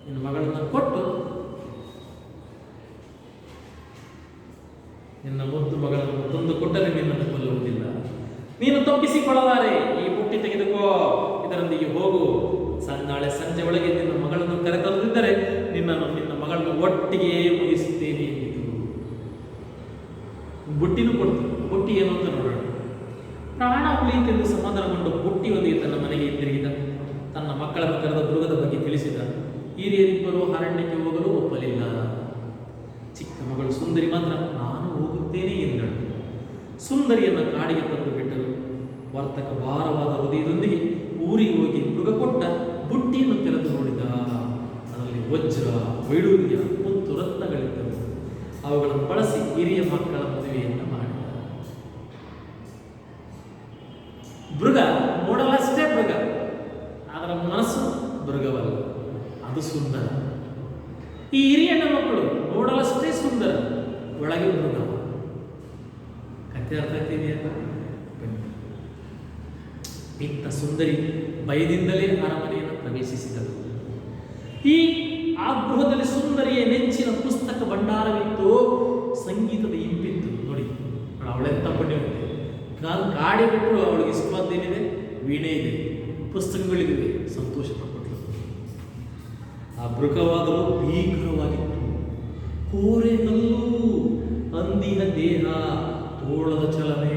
ನಿನ್ನ ಮಗಳನ್ನು ಕೊಟ್ಟು ನಿನ್ನ ಮುದ್ದು ಮಗಳನ್ನು ತಂದು ಕೊಟ್ಟರೆ ನಿನ್ನನ್ನು ಕೊಲ್ಲುವುದಿಲ್ಲ. ನೀನು ತಪ್ಪಿಸಿಕೊಳ್ಳಲಾರೆ, ಈ ಬುಟ್ಟಿ ತೆಗೆದುಕೋ, ಇದರೊಂದಿಗೆ ಹೋಗು. ನಾಳೆ ಸಂಜೆ ಒಳಗೆ ನಿನ್ನ ಮಗಳನ್ನು ಕರೆತಂದಿದ್ದರೆ ನಿನ್ನನ್ನು ನಿನ್ನ ಮಗಳನ್ನು ಒಟ್ಟಿಗೆ ಮುಗಿಸುತ್ತೇನೆ ಎಂದಿತು. ಬುಟ್ಟಿನೂ ಕೊಡ್ತು. ಬುಟ್ಟಿ ಏನು ಅಂತ ನೋಡೋಣ. ಪ್ರಾಣ ಉಳಿಯಿತೆಂದು ಸಮಾಧಾನಗೊಂಡು ಬುಟ್ಟಿಯೊಂದಿಗೆ ತನ್ನ ಮನೆಗೆ ಹಿಂದಿರುಗಿದ. ತನ್ನ ಮಕ್ಕಳನ್ನು ಕರೆದ ಮೃಗದ ಬಗ್ಗೆ ತಿಳಿಸಿದ. ಹಿರಿಯರಿಬ್ಬರು ಅರಣ್ಯಕ್ಕೆ ಹೋಗಲು ಒಪ್ಪಲಿಲ್ಲ. ಚಿಕ್ಕ ಮಗಳು ಸುಂದರಿ ಮಾತ್ರ ನಾನು ಹೋಗುತ್ತೇನೆ ಎಂದಳು. ಸುಂದರಿಯನ್ನು ಕಾಡಿಗೆ ತಂದು ಬಿಟ್ಟರು. ವರ್ತಕ ಭಾರವಾದ ಹೃದಯದೊಂದಿಗೆ ಊರಿಗೆ ಹೋಗಿ ಮೃಗ ಕೊಟ್ಟ ಬುಟ್ಟಿಯನ್ನು ತೆರೆದು ನೋಡಿದ. ಅದರಲ್ಲಿ ವಜ್ರ, ವೈಡೂರ್ಯ ಮತ್ತು ರತ್ನಗಳಿದ್ದವು. ಅವುಗಳನ್ನು ಬಳಸಿ ಹಿರಿಯ ಮಕ್ಕಳ ಮದುವೆಯನ್ನು ಮಾಡಿದ. ಮೃಗ ನೋಡಲಷ್ಟೇ ಮೃಗ, ಅದರ ಮನಸ್ಸು ಮೃಗವಲ್ಲ, ಅದು ಸುಂದರ. ಈ ಹಿರಿಯ ಮಕ್ಕಳು ನೋಡಲಷ್ಟೇ ಸುಂದರ, ಒಳಗೆ ಮೃಗ. ಕಥೆ ಅರ್ಥ ಆಗ್ತಿದೆಯಾ? ಇಂಥ ಸುಂದರಿ ಭಯದಿಂದಲೇ ಅರಮನೆಯನ್ನು ಪ್ರವೇಶಿಸಿದಳು. ಆ ಗೃಹದಲ್ಲಿ ಸುಂದರಿಯ ನೆಚ್ಚಿನ ಪುಸ್ತಕ ಭಂಡಾರವಿತ್ತು, ಸಂಗೀತದ ಇಂಪಿತ್ತು. ನೋಡಿ ಅವಳೆಂತ ಪುಣ್ಯವಂತೆ, ಗಾಡಿ ಬಿಟ್ಟು ಅವಳಿಗೆ ಇಷ್ಟವಾದ್ದೇನಿದೆ, ವೀಣೆ ಇದೆ, ಪುಸ್ತಕಗಳಿವೆ, ಸಂತೋಷ ಪಟ್ಟಳು. ಆ ಮೃಗವಾದರೂ ಭೀಕರವಾಗಿತ್ತು. ಕೋರೆ ಹಲ್ಲು, ಅಂದಿನ ದೇಹ, ತೋಳದ ಚಲನೆ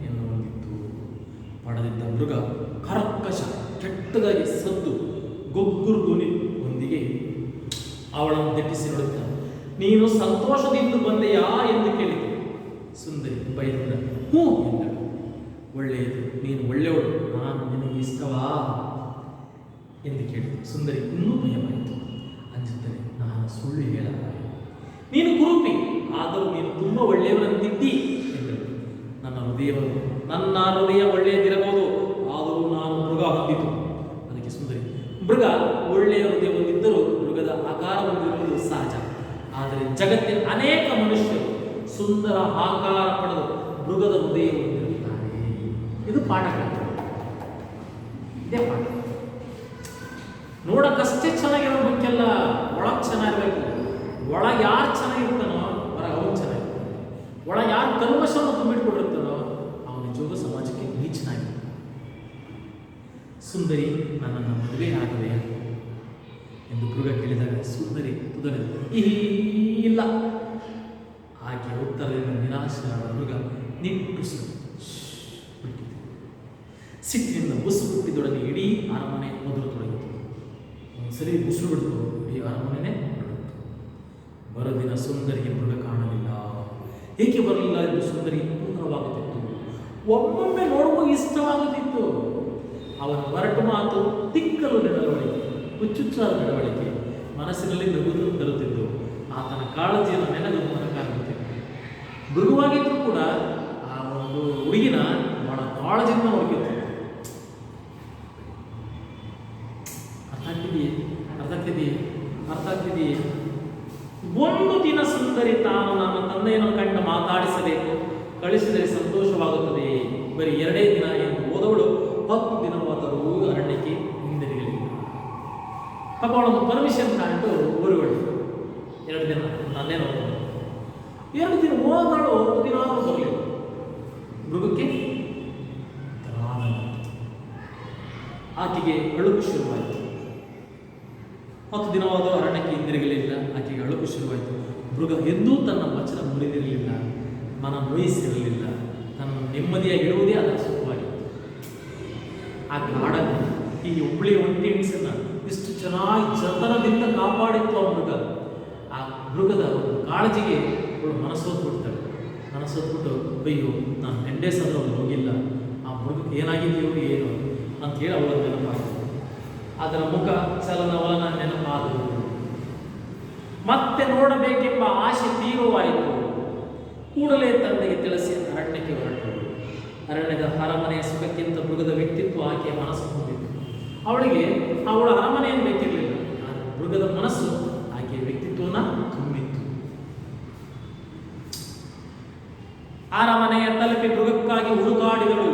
ಎನ್ನುವಂತಿತ್ತು. ಪಡೆದಿದ್ದ ಮೃಗ ಕರ್ಕಶ, ಕೆಟ್ಟದಾಗಿ ಸದ್ದು, ಗೊಗ್ಗುರು ಧ್ವನಿಯೊಂದಿಗೆ ಅವಳನ್ನು ದಟ್ಟಿಸಿ ನೋಡುತ್ತಾನೆ. ನೀನು ಸಂತೋಷದಿಂದ ಬಂದೆಯಾ ಎಂದು ಕೇಳಿದೆ. ಸುಂದರಿ ಭಯದಿಂದ ಹ್ಞೂ ಎಂದಳು. ಒಳ್ಳೆಯದು, ನೀನು ಒಳ್ಳೆಯವಳು, ನಾನು ನಿನಗೆ ಇಷ್ಟವಾ ಎಂದು ಕೇಳಿದೆ. ಸುಂದರಿ ಇನ್ನೂ ಭಯವಾಯಿತು. ಅಂಜುತ್ತಲೇ, ನಾನು ಸುಳ್ಳು ಹೇಳಲಾರೆ, ನೀನು ಕುರೂಪಿ, ಆದರೂ ನೀನು ತುಂಬ ಒಳ್ಳೆಯವರಂತಿದ್ದಿ ಎಂದಳು. ನನ್ನ ಹೃದಯ ಒಳ್ಳೆಯದಿರಬಹುದು, ಆದರೂ ನಾನು ಮೃಗ ಹೊಂದಿತು. ಅದಕ್ಕೆ ಸುಂದರಿ, ಮೃಗ ಒಳ್ಳೆಯ ಹೃದಯ ಹೊಂದಿದ್ದರೂ ಮೃಗದ ಆಕಾರ ಹೊಂದಿರುವುದು ಸಹಜ. ಆದರೆ ಜಗತ್ತಿನ ಅನೇಕ ಮನುಷ್ಯರು ಸುಂದರ ಆಕಾರ ಪಡೆದು ಮೃಗದ ಹೃದಯ ಹೊಂದಿರುತ್ತಾರೆ. ಇದು ಪಾಠ. ಇದೇ ಪಾಠ. ನೋಡಕ್ಕಷ್ಟೇ ಚೆನ್ನಾಗಿರೋ ಮುಖ್ಯಲ್ಲ, ಒಳಗೆ ಚೆನ್ನಾಗಿರ್ಬೇಕು. ಒಳಗೆ ಯಾರು ಚೆನ್ನಾಗಿರ್ತಾನೋ ಹೊರಗೆ ಅವನು ಚೆನ್ನಾಗಿರ್ತಾನೆ. ಒಳಗೆ ಯಾರು ಕಲ್ಮಶವನ್ನು ತುಂಬಿಟ್ಕೊಂಡಿರ್ತಾನೋ ಅವನ ನಿಜವಾಗೂ ಸಮಾಜಕ್ಕೆ ನೀಚನಾಗಿರ್ತಾನೆ. ಸುಂದರಿ, ನನ್ನನ್ನು ಮದುವೆ ಆಗದೆಯಾ ಎಂದು ಮೃಗ ಕೇಳಿದಾಗ ಸುಂದರಿ ತುದಲಿದ. ಇಲ್ಲ. ಆಕೆ ಉತ್ತರದಿಂದ ನಿರಾಶರಾದ ಮೃಗ ನಿಟ್ಟುಸಿರು ಬಿಟ್ಟಿತು. ಸಿಟ್ಟಿನಿಂದ ಉಸು ಬಿಟ್ಟಿದೊಡನೆ ಇಡೀ ಅರಮನೆ ಮೊದಲತೊಡಗಿತು. ಒಂದ್ಸರಿ ಉಸಿರು ಬಿಡ್ತು, ಇಡೀ ಅರಮನೆನೇ ಬಿಡುತ್ತು. ಮರುದಿನ ಸುಂದರಿಗೆ ಮೃಗ ಕಾಣಲಿಲ್ಲ. ಏಕೆ ಬರಲಿಲ್ಲ ಎಂದು ಸುಂದರಿ ಕುತೂಹಲವಾಗುತ್ತಿತ್ತು. ಒಮ್ಮೊಮ್ಮೆ ನೋಡುವ ಇಷ್ಟವಾಗುತ್ತಿತ್ತು. ಅವನ ಹೊರಟು ಮಾತು ತಿಕ್ಕಲು ನಡವಳಿಕೆ, ಹುಚ್ಚುಚ್ಚಾದ ನಡವಳಿಕೆ ಮನಸ್ಸಿನಲ್ಲಿ ನಗುವುದು ತರುತ್ತಿದ್ದು ಆತನ ಕಾಳಜಿಯನ್ನು ನೆನೆದು ಮನಕಾಗುತ್ತಿತ್ತು. ಮೃಗವಾಗಿದ್ದರೂ ಕೂಡ ಆ ಒಂದು ಹುಡುಗಿನ ಬಹಳ ಕಾಳಜಿಯಿಂದ ಹೋಗಿತ್ತು. ಅರ್ಥ ಆಗ್ತಿದೆಯೇ? ಒಂದು ದಿನ ಸುಂದರಿ ತಾನು ನನ್ನ ತಂದೆಯನ್ನು ಕಂಡು ಮಾತಾಡಿಸಬೇಕು, ಕಳಿಸಿದರೆ ಸಂತೋಷವಾಗುತ್ತದೆ. ಬರೀ 2 ದಿನ ಎಂದು ಹೋದವಳು 10 ದಿನವಾದರೂ ಅರಣ್ಯಕ್ಕೆ ಹಿಂದಿರುಗಲಿಲ್ಲ. ಪಾಪ ಅವಳೊಂದು ಪರ್ಮಿಷನ್ ಕಾಣ್ತು ಊರುಗಳು 2 ದಿನ ನನ್ನೇ ನೋಡ್ಕೊಂಡು 2 ದಿನ ಹೋದಳು, 10 ದಿನ ಆದರೂ ಬರಲಿಲ್ಲ. ಮೃಗಕ್ಕೆ ಆಕೆಗೆ ಅಳುಕು ಶುರುವಾಯಿತು. 10 ದಿನವಾದ ಅರಣ್ಯಕ್ಕೆ ಹಿಂದಿರುಗಲಿಲ್ಲ. ಆಕೆಗೆ ಅಳುಕು ಶುರುವಾಯಿತು. ಮೃಗ ಎಂದೂ ತನ್ನ ವಚನ ಮುರಿದಿರಲಿಲ್ಲ, ಮನ ನೋಯಿಸಿರಲಿಲ್ಲ. ತನ್ನ ನೆಮ್ಮದಿಯಾಗಿ ಇಡುವುದೇ ಅದರ ಸುಖವಾಗಿತ್ತು. ಆ ಗಾರ್ಡನ್, ಈ ಹುಬ್ಬಳ್ಳಿ ಒಂಟಿ ಹೆಂಗಸನ್ನು ಇಷ್ಟು ಚೆನ್ನಾಗಿ ಜತನದಿಂದ ಕಾಪಾಡಿತ್ತು ಆ ಮೃಗ. ಆ ಮೃಗದ ಒಂದು ಕಾಳಜಿಗೆ ಅವಳು ಮನಸ್ಸೋತ್ಬಿಡ್ತಾಳೆ. ಮನಸ್ಸೋತ್ಬಿಟ್ಟು, ಅಯ್ಯೋ ನಾನು 10 ಡೇಸ್ ಅಂದ್ರೆ ಅವಳು ಹೋಗಿಲ್ಲ, ಆ ಮೃಗಕ್ಕೆ ಏನಾಗಿದೆಯೋ ಏನು ಅಂಥೇಳಿ ಅವಳ ನೆನಪಾಯಿತು. ಅದರ ಮುಖ ಚಲನವಲನ ನೆನಪಾದವು. ಮತ್ತೆ ನೋಡಬೇಕೆಂಬ ಆಸೆ ತೀವ್ರವಾಯಿತು. ಕೂಡಲೇ ತಂದೆಗೆ ತಿಳಿಸಿ ಅರಣ್ಯಕ್ಕೆ ಹೊರಟಳು. ಅರಣ್ಯದ ಅರಮನೆಯ ಸುಖಕ್ಕಿಂತ ಮೃಗದ ವ್ಯಕ್ತಿತ್ವ ಆಕೆಯ ಮನಸ್ಸು ಹೊಂದಿತ್ತು. ಅವಳಿಗೆ ಅವಳ ಅರಮನೆಯನ್ನು ಬೇಕಿರಲಿಲ್ಲ, ಆದರೆ ಮೃಗದ ಮನಸ್ಸು ಆಕೆಯ ವ್ಯಕ್ತಿತ್ವನ ತುಂಬಿತ್ತು. ಅರಮನೆಯ ತಲುಪಿ ಮೃಗಕ್ಕಾಗಿ ಹುಡುಕಾಡಿದಳು.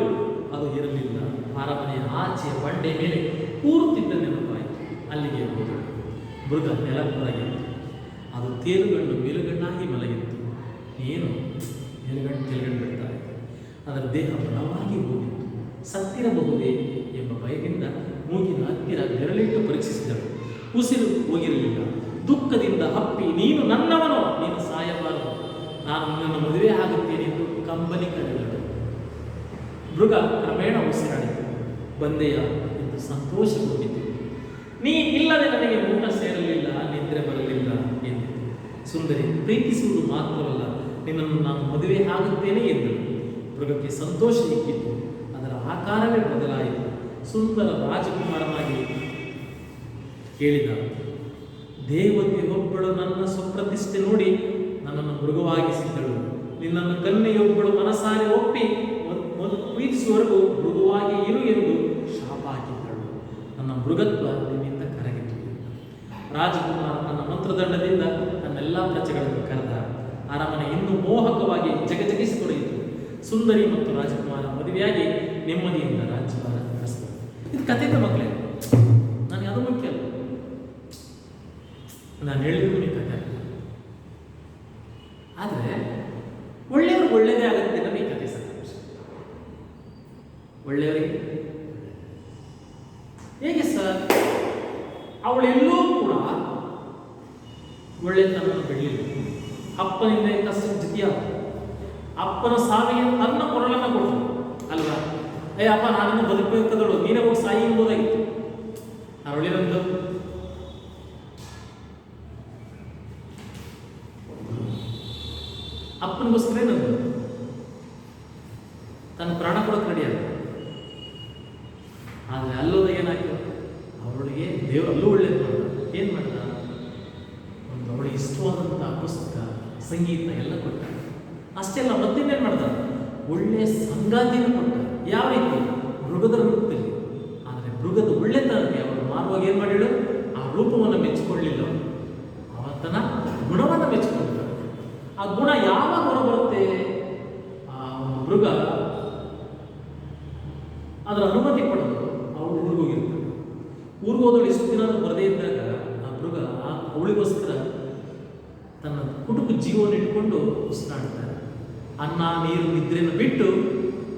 ಅದು ಇರಲಿಲ್ಲ. ಅರಮನೆಯ ಆಚೆ ಬಂಡೆ ಮೇಲೆ ಕೂರುತ್ತಿದ್ದ ನೆನಪಾಯಿತು. ಅಲ್ಲಿಗೆ ಹೋದಳು. ಮೃಗ ನೆಲಕ್ಕೊರಗಿತ್ತು. ಅದು ತೇಲುಗಣ್ಣು ಮೇಲುಗಣ್ಣಾಗಿ ಮಲಗಿತ್ತು. ಏನು ಮೇಲುಗಣ್ಣು ತೆಲುಗಣ್ಣು ಬಿಡ್ತಾ ಇತ್ತು. ಅದರ ದೇಹ ಬಲವಾಗಿ ಹೋಗಿತ್ತು. ಸತ್ತಿರಬಹುದೇ ಎಂಬ ಭಯದಿಂದ ಮೂಗಿನ ಹತ್ತಿರ ಬೆರಳಿಟ್ಟು ಪರೀಕ್ಷಿಸಿದಳು. ಉಸಿರು ಹೋಗಿರಲಿಲ್ಲ. ದುಃಖದಿಂದ ಹಪ್ಪಿ, ನೀನು ನನ್ನವನು, ನೀನು ಸಾಯಬಾರದು, ನಾನು ನಿನ್ನನ್ನು ಮದುವೆ ಆಗುತ್ತೇನೆ ಎಂದು ಕಂಬನಿ ಕಳೆದಳು. ಮೃಗ ಕ್ರಮೇಣ ಉಸಿರಾಡಿತು. ಬಂದೆಯ ಎಂದು ಸಂತೋಷಗೊಂಡಿತು. ನೀ ಇಲ್ಲದೆ ನನಗೆ ಊಟ ಸೇರಲಿಲ್ಲ, ನಿದ್ರೆ ಬರಲಿಲ್ಲ ಎಂದಿತು. ಸುಂದರಿ, ಪ್ರೀತಿಸುವುದು ಮಾತ್ರವಲ್ಲ, ನಿನ್ನನ್ನು ನಾನು ಮದುವೆ ಆಗುತ್ತೇನೆ ಎಂದಳು. ಮೃಗಕ್ಕೆ ಸಂತೋಷ ಇಕ್ಕಿತು. ಅದರ ಆಕಾರವೇ ಬದಲಾಯಿತು. ಸುಂದರ ರಾಜಕುಮಾರನಾಗಿ ಕೇಳಿದ. ದೇವತೆಯೊಬ್ಬಳು ನನ್ನ ಸ್ವಪ್ರತಿಷ್ಠೆ ನೋಡಿ ನನ್ನನ್ನು ಮೃಗವಾಗಿಸಿದ್ದಳು. ನಿನ್ನನ್ನು ಕನ್ಯೆಯೊಬ್ಬಳು ಮನಸಾರೆ ಒಪ್ಪಿ ಪ್ರೀತಿಸುವವರೆಗೂ ಮೃಗವಾಗಿ ಇರು ಎಂದು ಶಾಪ ಹಾಕಿದ್ದಳು. ನನ್ನ ಮೃಗತ್ವ ನಿನ್ನಿಂದ ಕರಗಿತು. ರಾಜಕುಮಾರ ತನ್ನ ಮಂತ್ರದಂಡದಿಂದ ತನ್ನೆಲ್ಲ ಪ್ರಜೆಗಳನ್ನು ಕರೆದ. ಅರಮನೆ ಇನ್ನೂ ಮೋಹಕವಾಗಿ ಜಗಜಗಿಸಿಕೊಡೆಯಿತು. ಸುಂದರಿ ಮತ್ತು ರಾಜಕುಮಾರ ಮದುವೆಯಾಗಿ ನೆಮ್ಮದಿಯಿಂದ ರಾಜ್ಯಭಾರ ನಡೆಸಿದರು. ಇದು ಕಥೆಗೆ ಮಕ್ಕಳೇ, ನನಗೆ ಅದು ಮುಖ್ಯ ಅಲ್ಲ, ನಾನು ಹೇಳಿದ್ರು ಈ ಕಥೆ. ಆದರೆ ಒಳ್ಳೆಯವ್ರಿಗೆ ಒಳ್ಳೆಯದೇ ಆಗುತ್ತೆ ನಮಗೆ ಈ ಕಥೆ ಸಂತೋಷ. ಒಳ್ಳೆಯವರಿಗೆ ಹೇಗೆ ಸರ್? ಅವಳೆಲ್ಲೂ ಕೂಡ ಒಳ್ಳೆತನವನ್ನು ಬೆಳೆಯಲಿಲ್ಲ. ಅಪ್ಪನಿಂದ ಕಷ್ಟ ಜೊತೆಯಾದ ಅಪ್ಪನ ಸಾವಿಗೆ ತನ್ನ ಕೊರಳನ್ನು ಕೊಟ್ಟರು ಅಲ್ವಾ? ಅಪ್ಪ ನಾನನ್ನು ಬದುಕಬೇಕದಳು, ನೀನೇ ಹೋಗಿ ಸಾಯಿ ಎಂಬುದಾಗಿತ್ತು. ಅವಳಿರಂದು ಅಪ್ಪನಿಗೋಸ್ಕರ ಏನಂದು ತನ್ನ ಪ್ರಾಣ ಕೊಡೋಕೆ ರೆಡಿ ಆದ. ಆದರೆ ಅಲ್ಲೋದ ಏನಾಯ್ತು? ಅವಳಿಗೆ ದೇವರು ಅಲ್ಲೂ ಒಳ್ಳೇದು ಮಾಡ್ದ. ಏನು ಮಾಡ್ದ? ಒಂದು ಅವಳಿಗೆ ಇಷ್ಟವಾದಂಥ ಪುಸ್ತಕ, ಸಂಗೀತ ಎಲ್ಲ ಕೊಟ್ಟ. ಅಷ್ಟೇ ಅಲ್ಲ, ಮತ್ತಿನ್ನೇನು ಮಾಡ್ದ? ಒಳ್ಳೆಯ ಸಂಗಾತಿಯನ್ನು ಕೊಟ್ಟ. ಯಾವ ರೀತಿ? ಮೃಗದ ರೂಪದಲ್ಲಿ. ಆದರೆ ಮೃಗದ ಒಳ್ಳೆತನಕ್ಕೆ ಅವಳು ಮಾರುವಾಗ ಏನು ಮಾಡಿಳು? ಆ ರೂಪವನ್ನು ಮೆಚ್ಚಿಕೊಳ್ಳಲಿಲ್ಲ, ಅವತ್ತನ ಗುಣವನ್ನು ಮೆಚ್ಚಿಕೊಂಡ. ಆ ಗುಣ ಯಾವಾಗ ಹೊರ ಬರುತ್ತೆ? ಆ ಮೃಗ ಅದರ ಅನುಮತಿ ಪಡೆದು ಅವಳು ಊರಿಗೋಗಿರ್ತಾಳೆ. ಊರಿಗೋದಳು ಇಷ್ಟು ದಿನ ಬರದೇ ಇದ್ದಾಗ ಆ ಮೃಗ ಅವಳಿಗೋಸ್ಕರ ತನ್ನ ಕುಟುಂಬ ಜೀವವನ್ನು ಇಟ್ಕೊಂಡು ಉಸಿರಾಡ್ತಾರೆ. ಅನ್ನ ನೀರು ನಿದ್ರೆಯನ್ನು ಬಿಟ್ಟು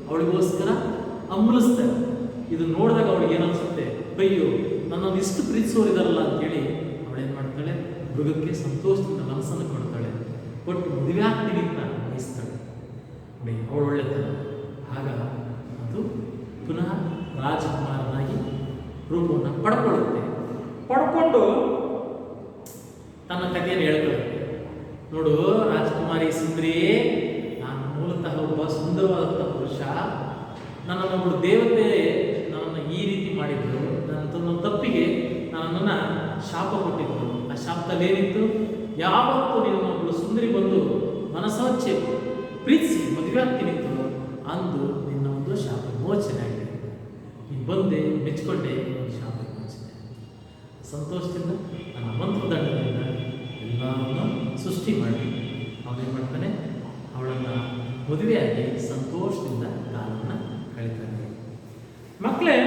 ಅವಳಿಗೋಸ್ಕರ ಹಂಬಲಿಸ್ತಾರೆ. ಇದು ನೋಡಿದಾಗ ಅವಳಿಗೆ ಏನನ್ಸುತ್ತೆ? ಅಯ್ಯೋ, ನನ್ನನ್ನು ಇಷ್ಟು ಪ್ರೀತಿಸೋರಿದಾರಲ್ಲ ಅಂತೇಳಿ ಅವಳೇನು ಮಾಡ್ತಾಳೆ? ಮೃಗಕ್ಕೆ ಸಂತೋಷದಿಂದ ಮನಸ್ಸನ್ನು ಕೊಡ್ತಾಳೆ. ಕೊಟ್ಟು ಮದುವೆ ಆಗ್ತೀನಿ ಅಂತ ಬಯಸ್ತಾಳೆ. ಅವಳು ಒಳ್ಳೆತನ. ಆಗ ಅದು ಪುನಃ ರಾಜಕುಮಾರನಾಗಿ ರೂಪವನ್ನು ಪಡ್ಕೊಳ್ಳುತ್ತೆ. ಪಡ್ಕೊಂಡು ತನ್ನ ಕಥೆಯನ್ನು ಹೇಳ್ಕೊಳ್ಳುತ್ತೆ. ನೋಡು ರಾಜಕುಮಾರಿ ಸುಂದರಿ, ನಾನು ಮೂಲತಃ ಒಬ್ಬ ಸುಂದರವಾದಂಥ ಪುರುಷ. ನನ್ನನ್ನೊಬ್ಬಳು ದೇವತೆ ನನ್ನನ್ನು ಈ ರೀತಿ ಮಾಡಿದ್ರು. ನನ್ನ ತಪ್ಪಿಗೆ ನನ್ನನ್ನು ಶಾಪ ಕೊಟ್ಟಿದ್ರು. ಆ ಶಾಪದಲ್ಲಿ ಏನಿತ್ತು? ಯಾವತ್ತು ನಿನ್ನೊಬ್ಬಳು ಸುಂದರಿ ಬಂದು ಮನಸ್ಸಾಚೆ ಪ್ರೀತಿಸಿ ಮದುವೆ ಆಗ್ತೀನಿತ್ತು ಅಂದು ನಿನ್ನ ಒಂದು ಶಾಪ ವಿಮೋಚನೆ ಆಗಿದೆ. ನೀನು ಬಂದೆ, ಮೆಚ್ಚಿಕೊಂಡೆ, ಶಾಪ ವಿಮೋಚನೆ. ಸಂತೋಷದಿಂದ ನನ್ನ ಮಂತ್ರದಂಡದಿಂದ ಎಲ್ಲವನ್ನು ಸೃಷ್ಟಿ ಮಾಡಿ ಅವನೇನು ಮಾಡ್ತಾನೆ? ಅವಳನ್ನು ಮದುವೆಯಾಗಿ ಸಂತೋಷದಿಂದ ಕಾಲವನ್ನು ಕಳೀತಾನೆ. ಮಕ್ಕಳೇ,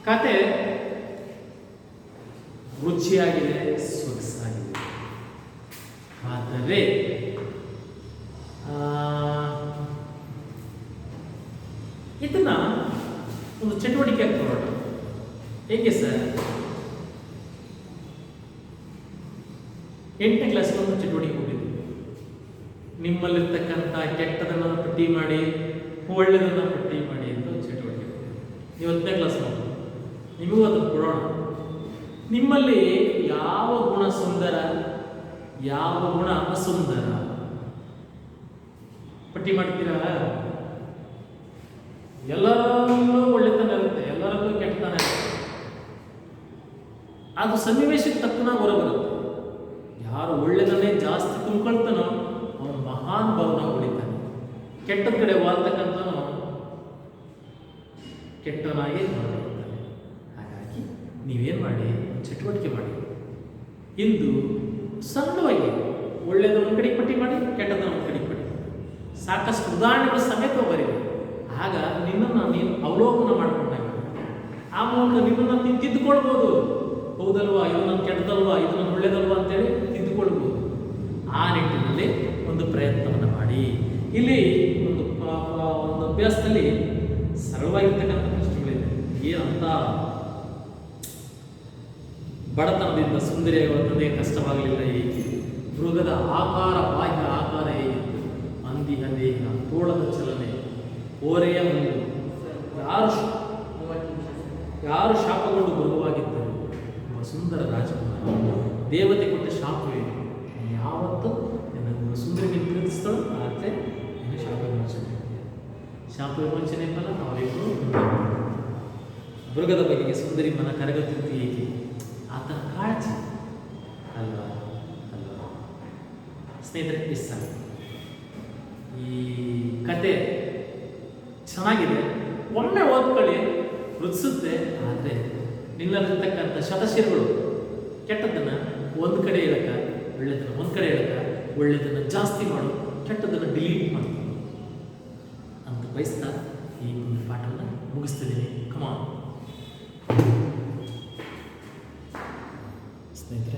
ಕತೆ ರುಚಿಯಾಗಿದೆ, ಸೊಗಸಾಗಿದೆ. ಆದರೆ ಇದನ್ನ ಒಂದು ಚಟುವಟಿಕೆ ಕೊಡೋಣ. ಹೇಗೆ ಸರ್? 8ನೇ ಕ್ಲಾಸ್ಗೆ ಒಂದು ಚಟುವಟಿಕೆ ಹೋಗಿದ್ವಿ. ನಿಮ್ಮಲ್ಲಿರ್ತಕ್ಕಂಥ ಕೆಟ್ಟದನ್ನು ಪಟ್ಟಿ ಮಾಡಿ, ಒಳ್ಳೆಯದನ್ನು ಪಟ್ಟಿ ಮಾಡಿ ಅಂತ ಒಂದು ಚಟುವಟಿಕೆ. ನೀವು 10ನೇ ಕ್ಲಾಸ್ ಮಾಡಿ, ನಿಮಗೂ ಅದನ್ನು ಕೊಡೋಣ. ನಿಮ್ಮಲ್ಲಿ ಯಾವ ಗುಣ ಸುಂದರ, ಯಾವ ಗುಣ ಅಸುಂದರ ಪಟ್ಟಿ ಮಾಡ್ತೀರಾ? ಎಲ್ಲರಲ್ಲೂ ಒಳ್ಳೆತನ ಇರುತ್ತೆ, ಎಲ್ಲರಲ್ಲೂ ಕೆಟ್ಟತನ ಇರುತ್ತೆ. ಅದು ಸನ್ನಿವೇಶಕ್ಕೆ ತಕ್ಕನಾಗಿ ಹೊರಬರುತ್ತೆ. ಯಾರು ಒಳ್ಳೆದನ್ನೇ ಜಾಸ್ತಿ ತುಂಬಿಕೊಳ್ತಾನೋ ಅವನು ಮಹಾನ್ ಭಾವನ ಉಳಿತಾನೆ. ಕೆಟ್ಟದ ಕಡೆ ವಾಲ್ತಕ್ಕಂಥವನು ಕೆಟ್ಟವನಾಗಿ ಹೊರಬರ್ತಾನೆ. ಹಾಗಾಗಿ ನೀವೇನು ಮಾಡಿ, ಚಟುವಟಿಕೆ ಮಾಡಿ. ಇಂದು ಸರಳವಾಗಿ ಒಳ್ಳೆಯದ ಒಂದು ಕಡೆಗೆ ಪಟ್ಟಿ ಮಾಡಿ, ಕೆಟ್ಟದನ್ನ ಒಂದು ಕಡೆಗೆ ಪಟ್ಟಿ ಮಾಡಿ. ಸಾಕಷ್ಟು ಉದಾಹರಣೆಗಳ ಸಮೇತ ಬರೀರಿ. ಆಗ ನಿನ್ನನ್ನು ನೀನು ಅವಲೋಕನ ಮಾಡಿಕೊಂಡಾಗ ಆ ಮೂಲಕ ನಿನ್ನನ್ನು ನೀನು ತಿದ್ದುಕೊಳ್ಬೋದು. ಹೌದಲ್ವಾ, ಇದು ನನ್ನ ಕೆಟ್ಟದಲ್ವಾ, ಇದು ನನ್ನ ಒಳ್ಳೇದಲ್ವಾ ಅಂತೇಳಿ ತಿದ್ದುಕೊಳ್ಬೋದು. ಆ ನಿಟ್ಟಿನಲ್ಲಿ ಒಂದು ಪ್ರಯತ್ನವನ್ನು ಮಾಡಿ. ಇಲ್ಲಿ ಒಂದು ಅಭ್ಯಾಸದಲ್ಲಿ ಸರಳವಾಗಿರ್ತಕ್ಕಂಥ ಪ್ರಶ್ನೆಗಳಿದೆ. ಏನಂತ ಬಡತನದಿಂದ ಸುಂದರಿಯಾಗುವ ತಂದೆಗೆ ಕಷ್ಟವಾಗಲಿಲ್ಲ ಏಕೆ? ಮೃಗದ ಆಕಾರ, ಬಾಹ್ಯ ಆಕಾರ ಹೇಗಿತ್ತು? ಅಂದಿಹ ದೇಹ, ತೋಳದ ಚಲನೆ, ಓರೆಯ ಹುಲ್ಲು. ಯಾರು ಶಾಪಗೊಂಡು ಮೃಗವಾಗಿದ್ದರು? ಒಬ್ಬ ಸುಂದರ ರಾಜಕುಮಾರ. ದೇವತೆ ಕೊಟ್ಟ ಶಾಪವೇನು? ಯಾವತ್ತು ನಿನ್ನ ಸುಂದರಿಗೆ ಪ್ರೀತಿಸ್ತಾಳೋ ಆದರೆ ನಿನ್ನ ಶಾಪ ವಿಮೋಚನೆ ಫಲ ನಾವಿಬ್ಬರು ಮೃಗದ ಬಗೆಗೆ ಸುಂದರಿ ಮನ ಕರಗುತ್ತಿತ್ತು ಏಕೆ ಆತನ ಕಾಳಜಿ ಅಲ್ವಾ ಅಲ್ವಾ ಸ್ನೇಹಿತರೆ. ಇಷ್ಟ ಈ ಕತೆ ಚೆನ್ನಾಗಿದೆ, ಒಮ್ಮೆ ಓದ್ಕೊಳ್ಳಿ, ರುಚಿಸುತ್ತೆ. ಆದರೆ ನಿನ್ನಲ್ಲಿರ್ತಕ್ಕಂಥ ಶತಶಿರಗಳು ಕೆಟ್ಟದ್ದನ್ನು ಒಂದು ಕಡೆ ಹೇಳಕ್ಕ, ಒಳ್ಳೆದನ್ನು ಒಂದು ಕಡೆ ಹೇಳಕ್ಕ, ಒಳ್ಳೆದನ್ನು ಜಾಸ್ತಿ ಮಾಡು, ಕೆಟ್ಟದನ್ನು ಡಿಲೀಟ್ ಮಾಡು ಅಂತ ಬಯಸ್ತಾ ಈ ಪಾಠವನ್ನು ಮುಗಿಸ್ತಿದ್ದೀನಿ. ಕಮಾನ್.